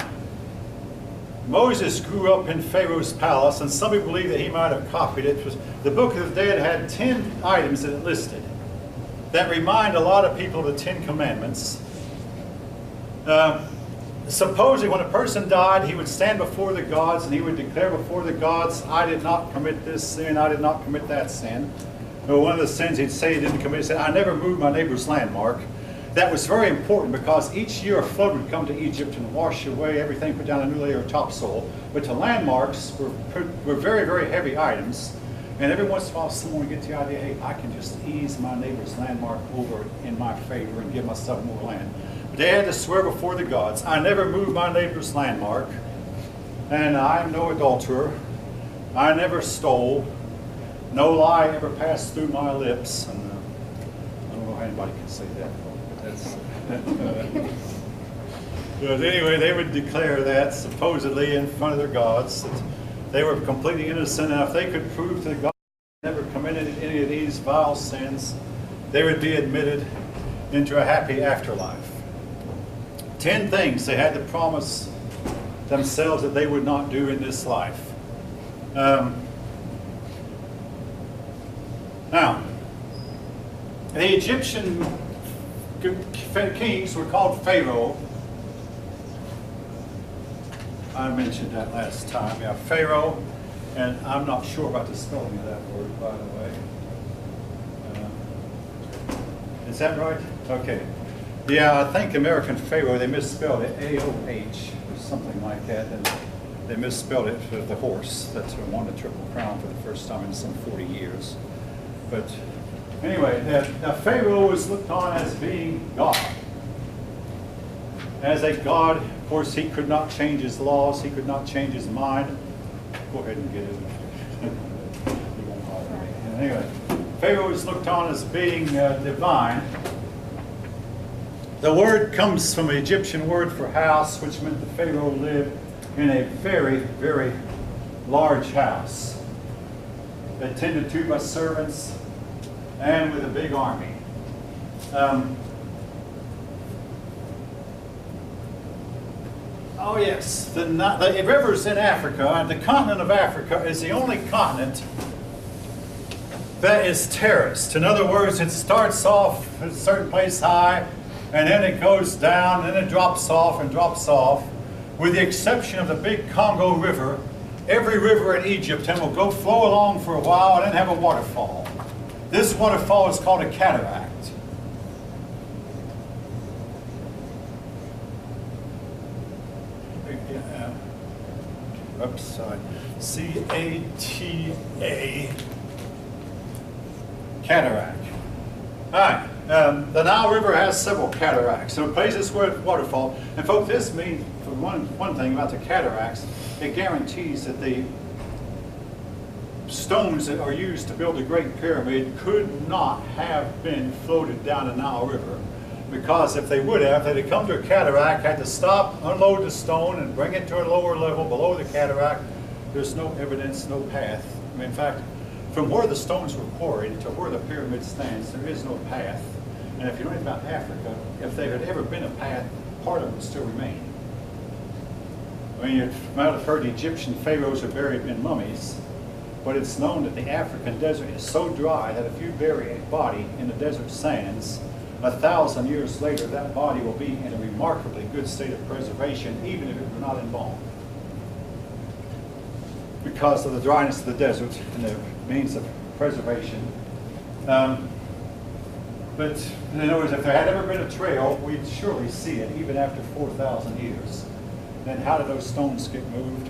Moses grew up in Pharaoh's palace, and some people believe that he might have copied it. The Book of the Dead had 10 items that it listed that remind a lot of people of the 10 Commandments. Supposedly, when a person died, he would stand before the gods and he would declare before the gods, I did not commit this sin, I did not commit that sin. Or one of the sins he'd say he didn't commit, he said, I never moved my neighbor's landmark. That was very important, because each year a flood would come to Egypt and wash away everything, put down a new layer of topsoil. But the landmarks were very, very heavy items. And every once in a while someone would get the idea, hey, I can just ease my neighbor's landmark over in my favor and give myself more land. But they had to swear before the gods, I never moved my neighbor's landmark, and I am no adulterer, I never stole, no lie ever passed through my lips. And I don't know how anybody can say that. But anyway, they would declare that supposedly in front of their gods that they were completely innocent, and if they could prove to the gods they never committed any of these vile sins, they would be admitted into a happy afterlife. 10 things they had to promise themselves that they would not do in this life. Now, the Egyptian kings were called Pharaoh. I mentioned that last time. Yeah, Pharaoh, and I'm not sure about the spelling of that word, by the way. Is that right? Okay. Yeah, I think American Pharaoh, they misspelled it A-O-H or something like that, and they misspelled it for the horse that won the Triple Crown for the first time in some 40 years. But anyway, now Pharaoh was looked on as being God. As a god, of course, he could not change his laws, he could not change his mind. Go ahead and get it. He won't bother me. Anyway, Pharaoh was looked on as being divine. The word comes from an Egyptian word for house, which meant that Pharaoh lived in a very, very large house, attended to by servants and with a big army. Oh yes, the rivers in Africa, and the continent of Africa is the only continent that is terraced. In other words, it starts off at a certain place high, and then it goes down, and then it drops off and drops off. With the exception of the big Congo River, every river in Egypt will go flow along for a while and then have a waterfall. This waterfall is called a cataract. Oops, sorry. C-A-T-A. Cataract. All right. The Nile River has several cataracts. So places where it's waterfall. And folks, this means, for one thing about the cataracts, it guarantees that the stones that are used to build the Great Pyramid could not have been floated down the Nile River. Because if they would have, they'd have come to a cataract, had to stop, unload the stone, and bring it to a lower level below the cataract. There's no evidence, no path. I mean, in fact, from where the stones were quarried to where the pyramid stands, there is no path. And if you know anything about Africa, if there had ever been a path, part of it would still remain. I mean, you might have heard the Egyptian pharaohs are buried in mummies, but it's known that the African desert is so dry that if you bury a body in the desert sands, 1,000 years later, that body will be in a remarkably good state of preservation, even if it were not embalmed, because of the dryness of the desert and the means of preservation. But in other words, if there had ever been a trail, we'd surely see it, even after 4,000 years. Then how did those stones get moved?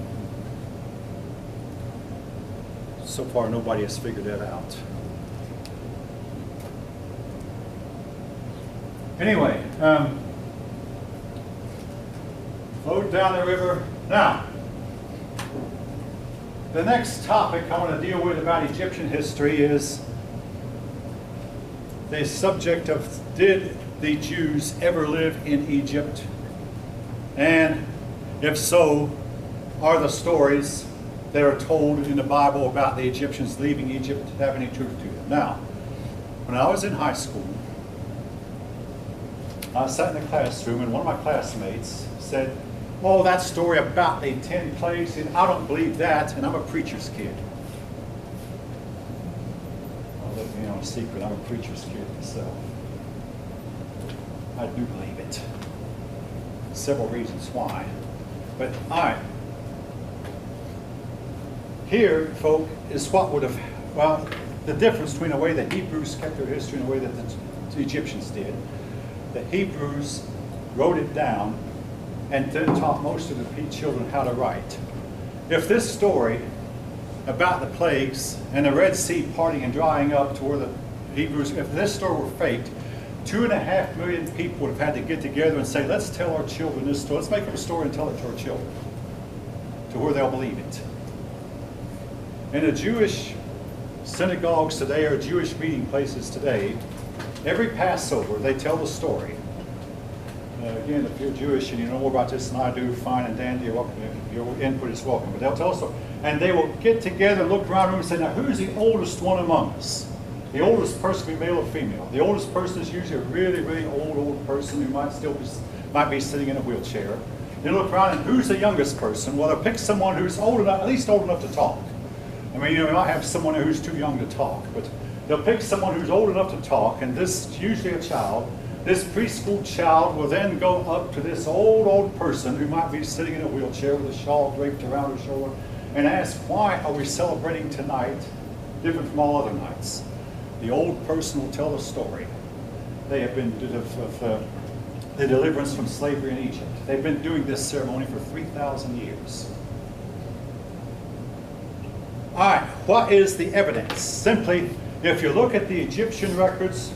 So far, nobody has figured that out. Anyway, flowed down the river. Now, the next topic I want to deal with about Egyptian history is the subject of, did the Jews ever live in Egypt? And if so, are the stories that are told in the Bible about the Egyptians leaving Egypt have any truth to them? Now, when I was in high school, I sat in the classroom and one of my classmates said, "Oh, that story about the 10 plagues, and I don't believe that, and I'm a preacher's kid." I'll let you know a secret, I'm a preacher's kid myself. I do believe it. Several reasons why. But all right. Here, folk, is what would have, well, the difference between the way the Hebrews kept their history and the way that the Egyptians did. The Hebrews wrote it down and then taught most of the children how to write. If this story about the plagues and the Red Sea parting and drying up to where the Hebrews, if this story were faked, 2.5 million people would have had to get together and say, let's tell our children this story. Let's make up a story and tell it to our children, to where they'll believe it. In the Jewish synagogues today, or Jewish meeting places today, every Passover they tell the story. Again, if you're Jewish and you know more about this than I do, fine and dandy, you're welcome. Your input is welcome. But they'll tell us, and they will get together and look around the room and say, now who's the oldest one among us? The oldest person can be male or female. The oldest person is usually a really, really old person who might be sitting in a wheelchair. They look around and who's the youngest person? Well, they'll pick someone who's old enough, at least old enough to talk. I mean, you know, we might have someone who's too young to talk, but they'll pick someone who's old enough to talk, and this, usually a child. This preschool child will then go up to this old person who might be sitting in a wheelchair with a shawl draped around her shoulder and ask, why are we celebrating tonight different from all other nights? The old person will tell the story. They have been of the deliverance from slavery in Egypt. They've been doing this ceremony for 3,000 years. All right, what is the evidence? Simply, if you look at the Egyptian records,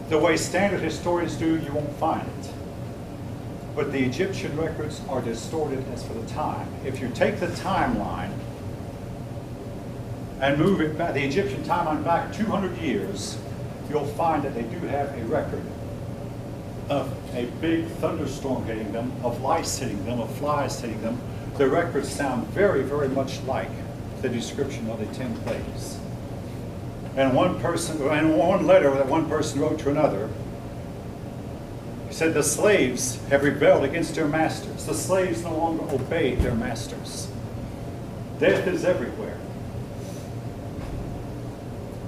the way standard historians do, you won't find it. But the Egyptian records are distorted as for the time. If you take the timeline and move it back, the Egyptian timeline back 200 years, you'll find that they do have a record of a big thunderstorm hitting them, of lice hitting them, of flies hitting them. The records sound very, very much like the description of the 10 plagues. And one letter that one person wrote to another, he said, the slaves have rebelled against their masters. The slaves no longer obey their masters. Death is everywhere.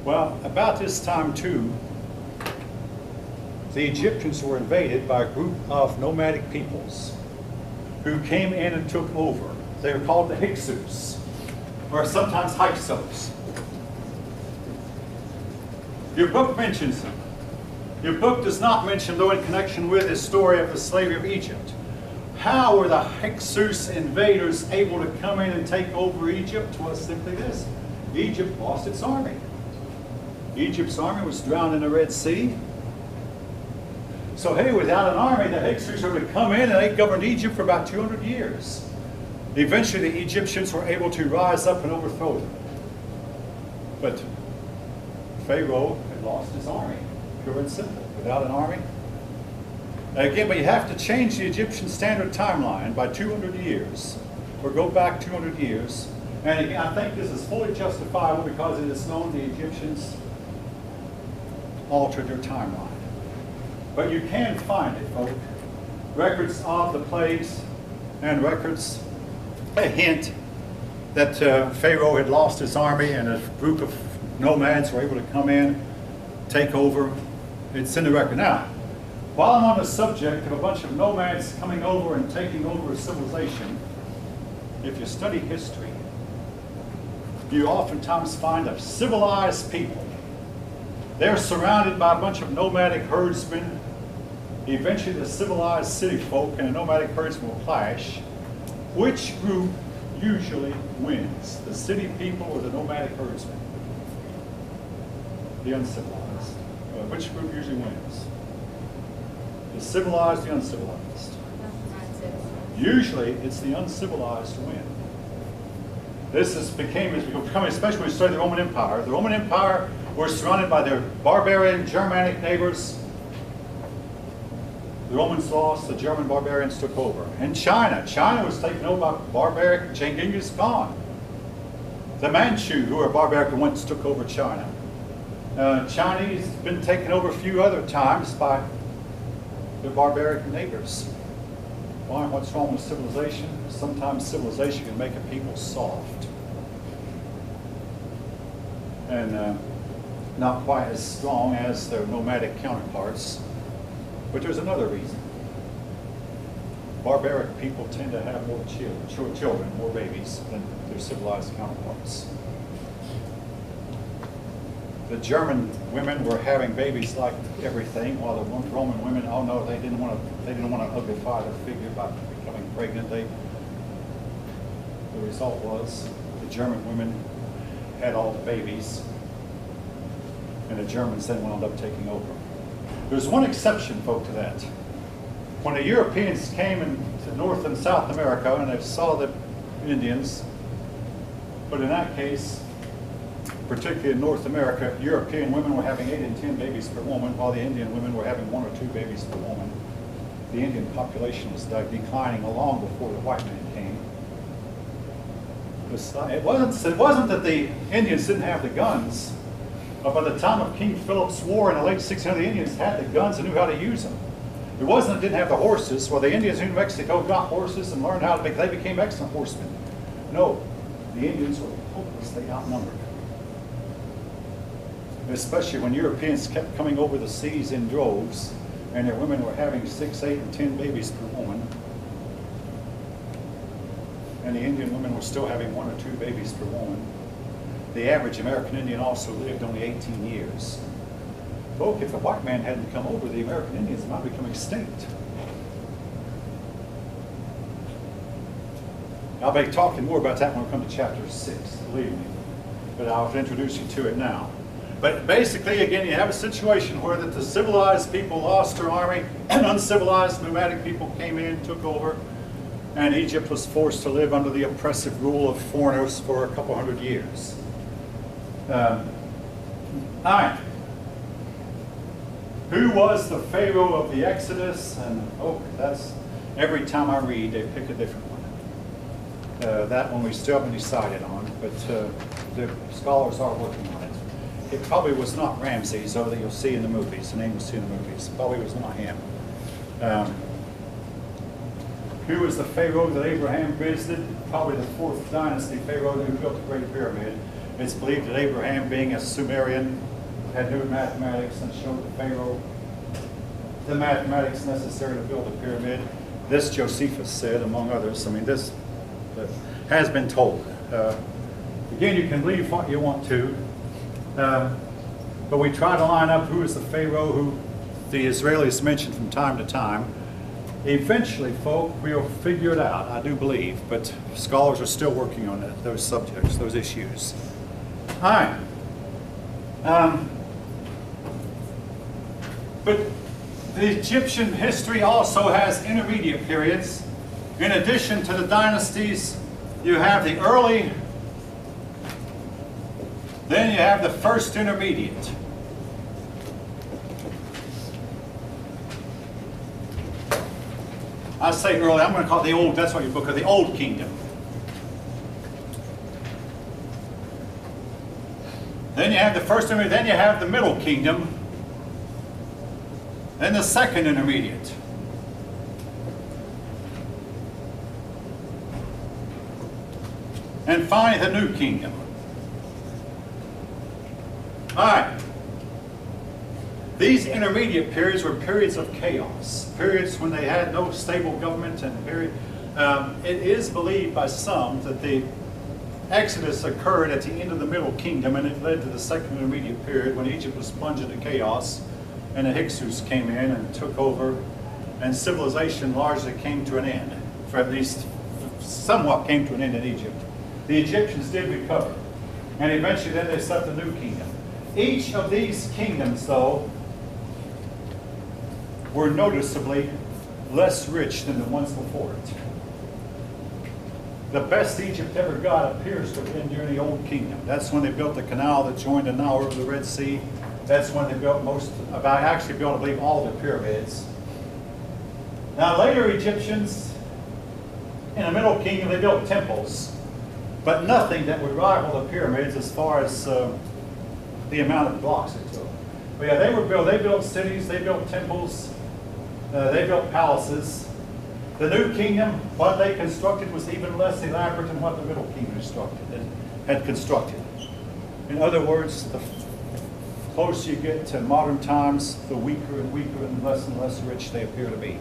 Well, about this time too, the Egyptians were invaded by a group of nomadic peoples who came in and took over. They were called the Hyksos, or sometimes Hyksos. Your book mentions them. Your book does not mention them, though, in connection with the story of the slavery of Egypt. How were the Hyksos invaders able to come in and take over Egypt? Well, simply this. Egypt lost its army. Egypt's army was drowned in the Red Sea. So, hey, without an army, the Hyksos would come in and they governed Egypt for about 200 years. Eventually, the Egyptians were able to rise up and overthrow them. But Pharaoh had lost his army, pure and simple. Without an army. Again, but you have to change the Egyptian standard timeline by 200 years, or go back 200 years. And again, I think this is fully justifiable because it is known the Egyptians altered their timeline. But you can find it, folks. Records of the plagues and records, a hint that Pharaoh had lost his army and a group of nomads were able to come in, take over. It's in the record. Now, while I'm on the subject of a bunch of nomads coming over and taking over a civilization, if you study history, you oftentimes find a civilized people. They're surrounded by a bunch of nomadic herdsmen. Eventually the civilized city folk and the nomadic herdsmen will clash. Which group usually wins? The city people or the nomadic herdsmen? The uncivilized. Which group usually wins? The civilized, the uncivilized. Usually it's the uncivilized who win. This has become, especially when we study the Roman Empire. The Roman Empire were surrounded by their barbarian Germanic neighbors. The Romans lost, the German barbarians took over. And China was taken over by barbaric Genghis Khan. The Manchu, who were barbaric once, took over China. Chinese have been taken over a few other times by their barbaric neighbors. Why? What's wrong with civilization? Sometimes civilization can make a people soft and not quite as strong as their nomadic counterparts. But there's another reason. Barbaric people tend to have more children, more babies than their civilized counterparts. The German women were having babies like everything, while the Roman women, oh no, they didn't want to uglify their figure by becoming pregnant. The result was the German women had all the babies, and the Germans then wound up taking over. There's one exception, folk, to that. When the Europeans came into North and South America and they saw the Indians, but in that case, particularly in North America, European women were having 8 and 10 babies per woman, while the Indian women were having 1 or 2 babies per woman. The Indian population was declining long before the white man came. It wasn't that the Indians didn't have the guns, but by the time of King Philip's War in the late 1600s, the Indians had the guns and knew how to use them. It wasn't that they didn't have the horses. Well, the Indians in New Mexico got horses and learned how to they became excellent horsemen. No, the Indians were hopelessly outnumbered. Especially when Europeans kept coming over the seas in droves and their women were having 6, 8, and 10 babies per woman. And the Indian women were still having 1 or 2 babies per woman. The average American Indian also lived only 18 years. Look, if the white man hadn't come over, the American Indians might become extinct. I'll be talking more about that when we come to chapter 6, believe me. But I'll introduce you to it now. But basically, again, you have a situation where the civilized people lost their army, and uncivilized nomadic people came in, took over, and Egypt was forced to live under the oppressive rule of foreigners for a couple hundred years. All right. Who was the Pharaoh of the Exodus? And that's every time I read, they pick a different one. That one we still haven't decided on, but the scholars are working on it. It probably was not Ramses, though, that you'll see in the movies. The name you'll see in the movies. Probably was not him. Who was the Pharaoh that Abraham visited? Probably the 4th dynasty Pharaoh who built the Great Pyramid. It's believed that Abraham, being a Sumerian, had knew mathematics and showed the Pharaoh the mathematics necessary to build a pyramid. This Josephus said, among others. I mean, this has been told. Again, you can believe what you want to. But we try to line up who is the Pharaoh who the Israelis mention from time to time. Eventually, folk, we'll figure it out, I do believe, but scholars are still working on those subjects, those issues. All right. But the Egyptian history also has intermediate periods. In addition to the dynasties, you have the early, then you have the first intermediate. I say early, I'm going to call it the old, that's what your book of the Old Kingdom. Then you have the first intermediate, then you have the Middle Kingdom. Then the second intermediate. And finally, the new kingdom. All right. These intermediate periods were periods of chaos, periods when they had no stable government, and it is believed by some that the Exodus occurred at the end of the Middle Kingdom, and it led to the second intermediate period when Egypt was plunged into chaos, and the Hyksos came in and took over, and civilization largely came to an end, for at least somewhat came to an end in Egypt. The Egyptians did recover, and eventually then they set the new kingdom. Each of these kingdoms, though, were noticeably less rich than the ones before it. The best Egypt ever got appears to have been during the Old Kingdom. That's when they built the canal that joined the Nile River to the Red Sea. That's when they built I believe all the pyramids. Now later Egyptians, in the Middle Kingdom, they built temples, but nothing that would rival the pyramids as far as the amount of blocks it took. But yeah, they built cities, they built temples, they built palaces. The New Kingdom, what they constructed was even less elaborate than what the Middle Kingdom had constructed. In other words, the closer you get to modern times, the weaker and weaker and less rich they appear to be.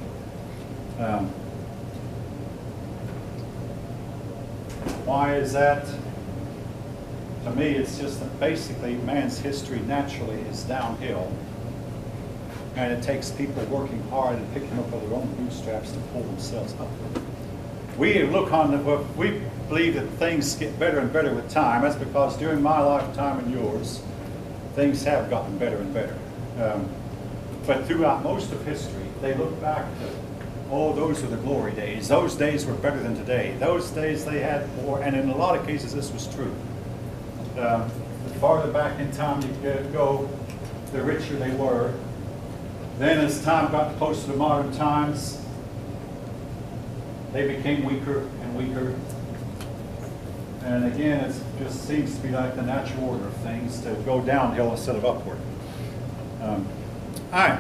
Why is that? To me, it's just that basically man's history naturally is downhill. And it takes people working hard and picking up by their own bootstraps to pull themselves upward. We believe that things get better and better with time. That's because during my lifetime and yours, things have gotten better and better. But throughout most of history, they look back to, oh, those are the glory days. Those days were better than today. Those days they had more, and in a lot of cases this was true. The farther back in time you could go, the richer they were. Then as time got closer to modern times, they became weaker and weaker. And again, it just seems to be like the natural order of things to go downhill instead of upward. All right.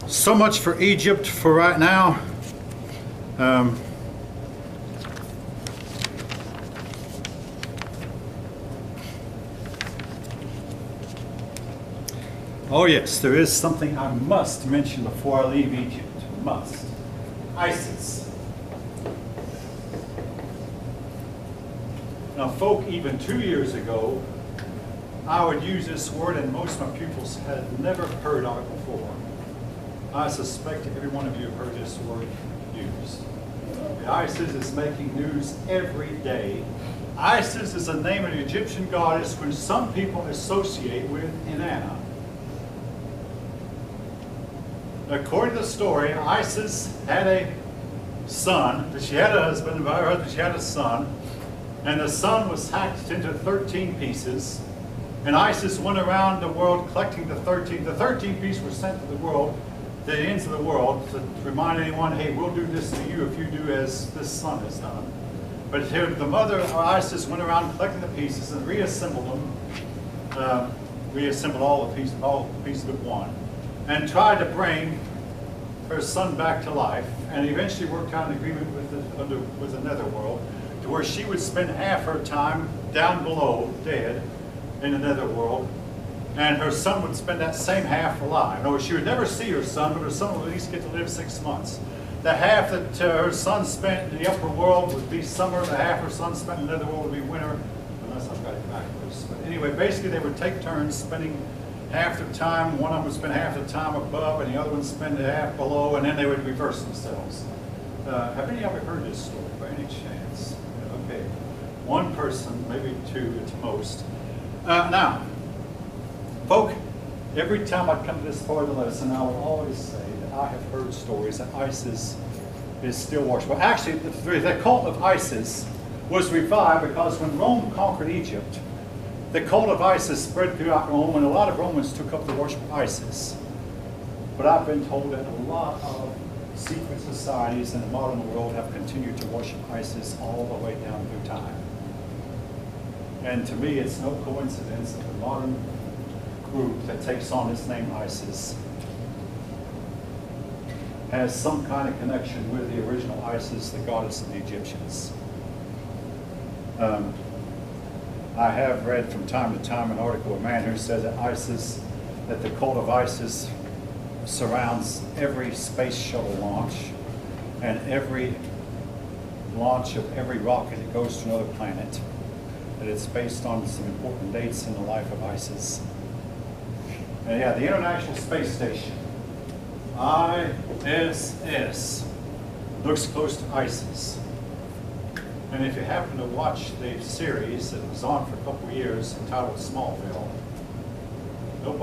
So much for Egypt for right now. Oh yes, there is something I must mention before I leave Egypt. Must. Isis. Now folk, even 2 years ago, I would use this word and most of my pupils had never heard of it before. I suspect every one of you have heard this word used. The Isis is making news every day. Isis is the name of the Egyptian goddess which some people associate with Inanna. According to the story, Isis had a son, that she had a husband, and by her husband she had a son, and the son was hacked into 13 pieces, and Isis went around the world collecting the 13. The 13 pieces were sent to the world, to the ends of the world, to remind anyone, hey, we'll do this to you if you do as this son has done. But here, the mother of Isis went around collecting the pieces and reassembled them, reassembled all the pieces but one, and tried to bring her son back to life, and eventually worked out an agreement with the netherworld to where she would spend half her time down below, dead, in the netherworld, and her son would spend that same half alive. In other words, she would never see her son, but her son would at least get to live 6 months. The half that her son spent in the upper world would be summer, the half her son spent in the netherworld would be winter, unless I've got it backwards. But anyway, basically they would take turns spending half the time, one of them would spend half the time above and the other one spend the half below, and then they would reverse themselves. Have any of you heard this story by any chance? Okay. One person, maybe two at most. Now, folk, every time I come to this part of the lesson, I will always say that I have heard stories that Isis is still worshipped. Well, actually, the cult of Isis was revived because when Rome conquered Egypt, the cult of Isis spread throughout Rome, and a lot of Romans took up the worship of Isis. But I've been told that a lot of secret societies in the modern world have continued to worship Isis all the way down through time. And to me, it's no coincidence that the modern group that takes on its name ISIS has some kind of connection with the original Isis, the goddess of the Egyptians. I have read from time to time an article of a man who says that ISIS, that the cult of ISIS surrounds every space shuttle launch and every launch of every rocket that goes to another planet, that it's based on some important dates in the life of ISIS. And yeah, the International Space Station, ISS, looks close to ISIS. And if you happen to watch the series that was on for a couple of years entitled Smallville, you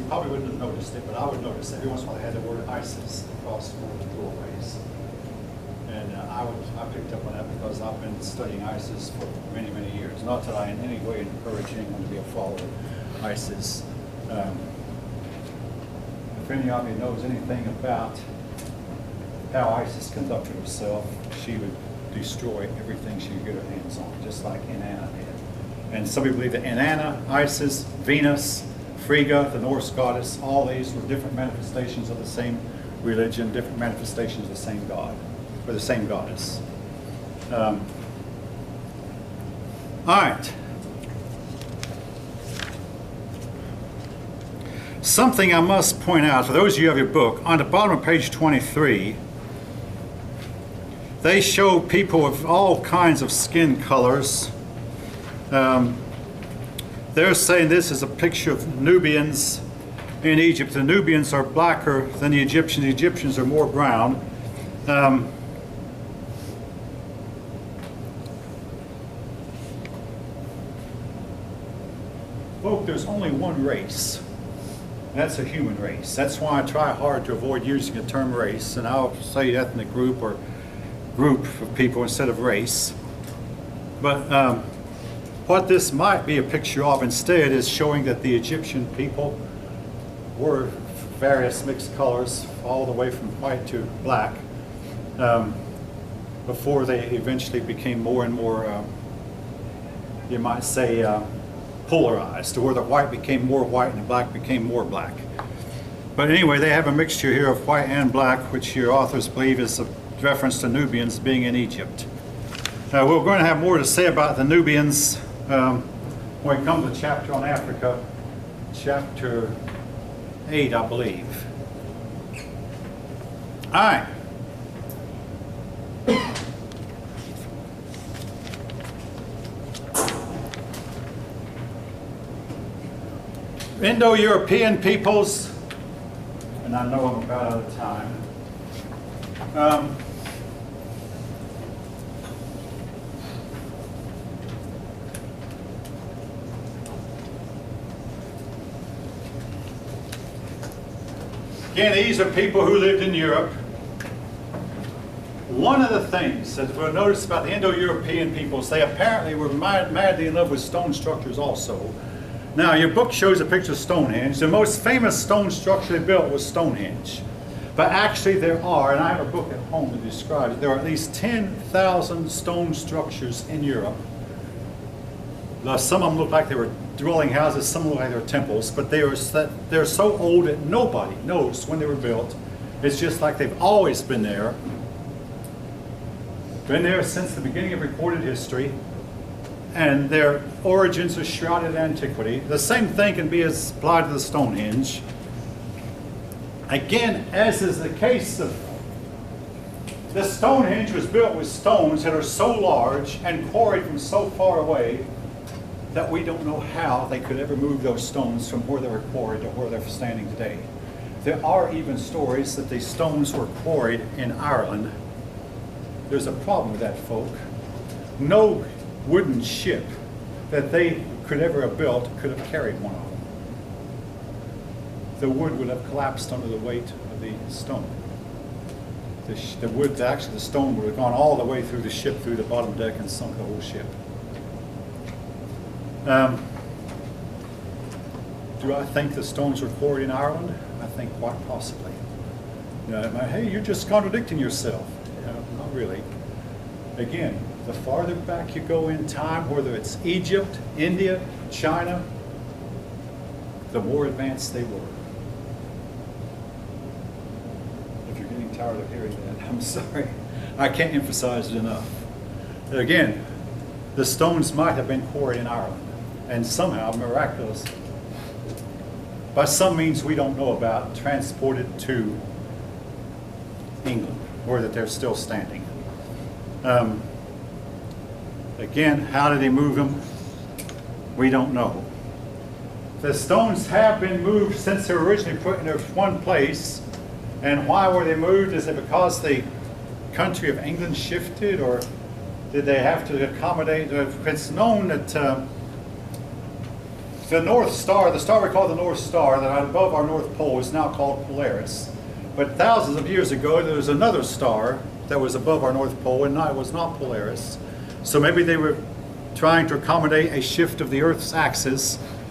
probably wouldn't have noticed it, but I would notice every once in a while they had the word ISIS across one of the doorways. And I picked up on that because I've been studying ISIS for many, many years. Not that I in any way encourage anyone to be a follower of ISIS. If any of you knows anything about how ISIS conducted herself, she would destroy everything she could get her hands on, just like Inanna did. And some people believe that Inanna, Isis, Venus, Frigga, the Norse goddess, all these were different manifestations of the same religion, different manifestations of the same god, or the same goddess. All right. Something I must point out, for those of you who have your book, on the bottom of page 23, they show people of all kinds of skin colors. They're saying this is a picture of Nubians in Egypt. The Nubians are blacker than the Egyptians. The Egyptians are more brown. Folk, there's only one race. That's a human race. That's why I try hard to avoid using the term race, and I'll say ethnic group or group of people instead of race. But what this might be a picture of instead is showing that the Egyptian people were various mixed colors, all the way from white to black, before they eventually became more and more, you might say, polarized, to where the white became more white and the black became more black. But anyway, they have a mixture here of white and black, which your authors believe is a reference to Nubians being in Egypt. We're going to have more to say about the Nubians when we come to the chapter on Africa, chapter 8, I believe. All right. Indo-European peoples, and I know I'm about out of time. Again, these are people who lived in Europe. One of the things that we'll notice about the Indo-European peoples, they apparently were madly in love with stone structures also. Now, your book shows a picture of Stonehenge. The most famous stone structure they built was Stonehenge. But actually there are, and I have a book at home that describes it, there are at least 10,000 stone structures in Europe. Now, some of them look like they were dwelling houses, some look like they were temples, but they're so old that nobody knows when they were built. It's just like they've always been there. Been there since the beginning of recorded history. And their origins are shrouded in antiquity. The same thing can be applied to the Stonehenge. Again, as is the case of the Stonehenge, was built with stones that are so large and quarried from so far away that we don't know how they could ever move those stones from where they were quarried to where they're standing today. There are even stories that these stones were quarried in Ireland. There's a problem with that, folk. No wooden ship that they could ever have built could have carried one of them. The wood would have collapsed under the weight of the stone. The wood, actually the stone would have gone all the way through the ship, through the bottom deck, and sunk the whole ship. Do I think the stones were quarried in Ireland? I think quite possibly. You know, hey, you're just contradicting yourself. You know, not really. Again, the farther back you go in time, whether it's Egypt, India, China, the more advanced they were. If you're getting tired of hearing that, I'm sorry. I can't emphasize it enough. Again, the stones might have been quarried in Ireland, and somehow, miraculous, by some means we don't know about, transported to England, where that they're still standing. Again, how did they move them? We don't know. The stones have been moved since they were originally put in one place. And why were they moved? Is it because the country of England shifted, or did they have to accommodate? It's known that the North Star, the star we call the North Star, that above our North Pole, is now called Polaris. But thousands of years ago, there was another star that was above our North Pole, and it was not Polaris. So maybe they were trying to accommodate a shift of the Earth's axis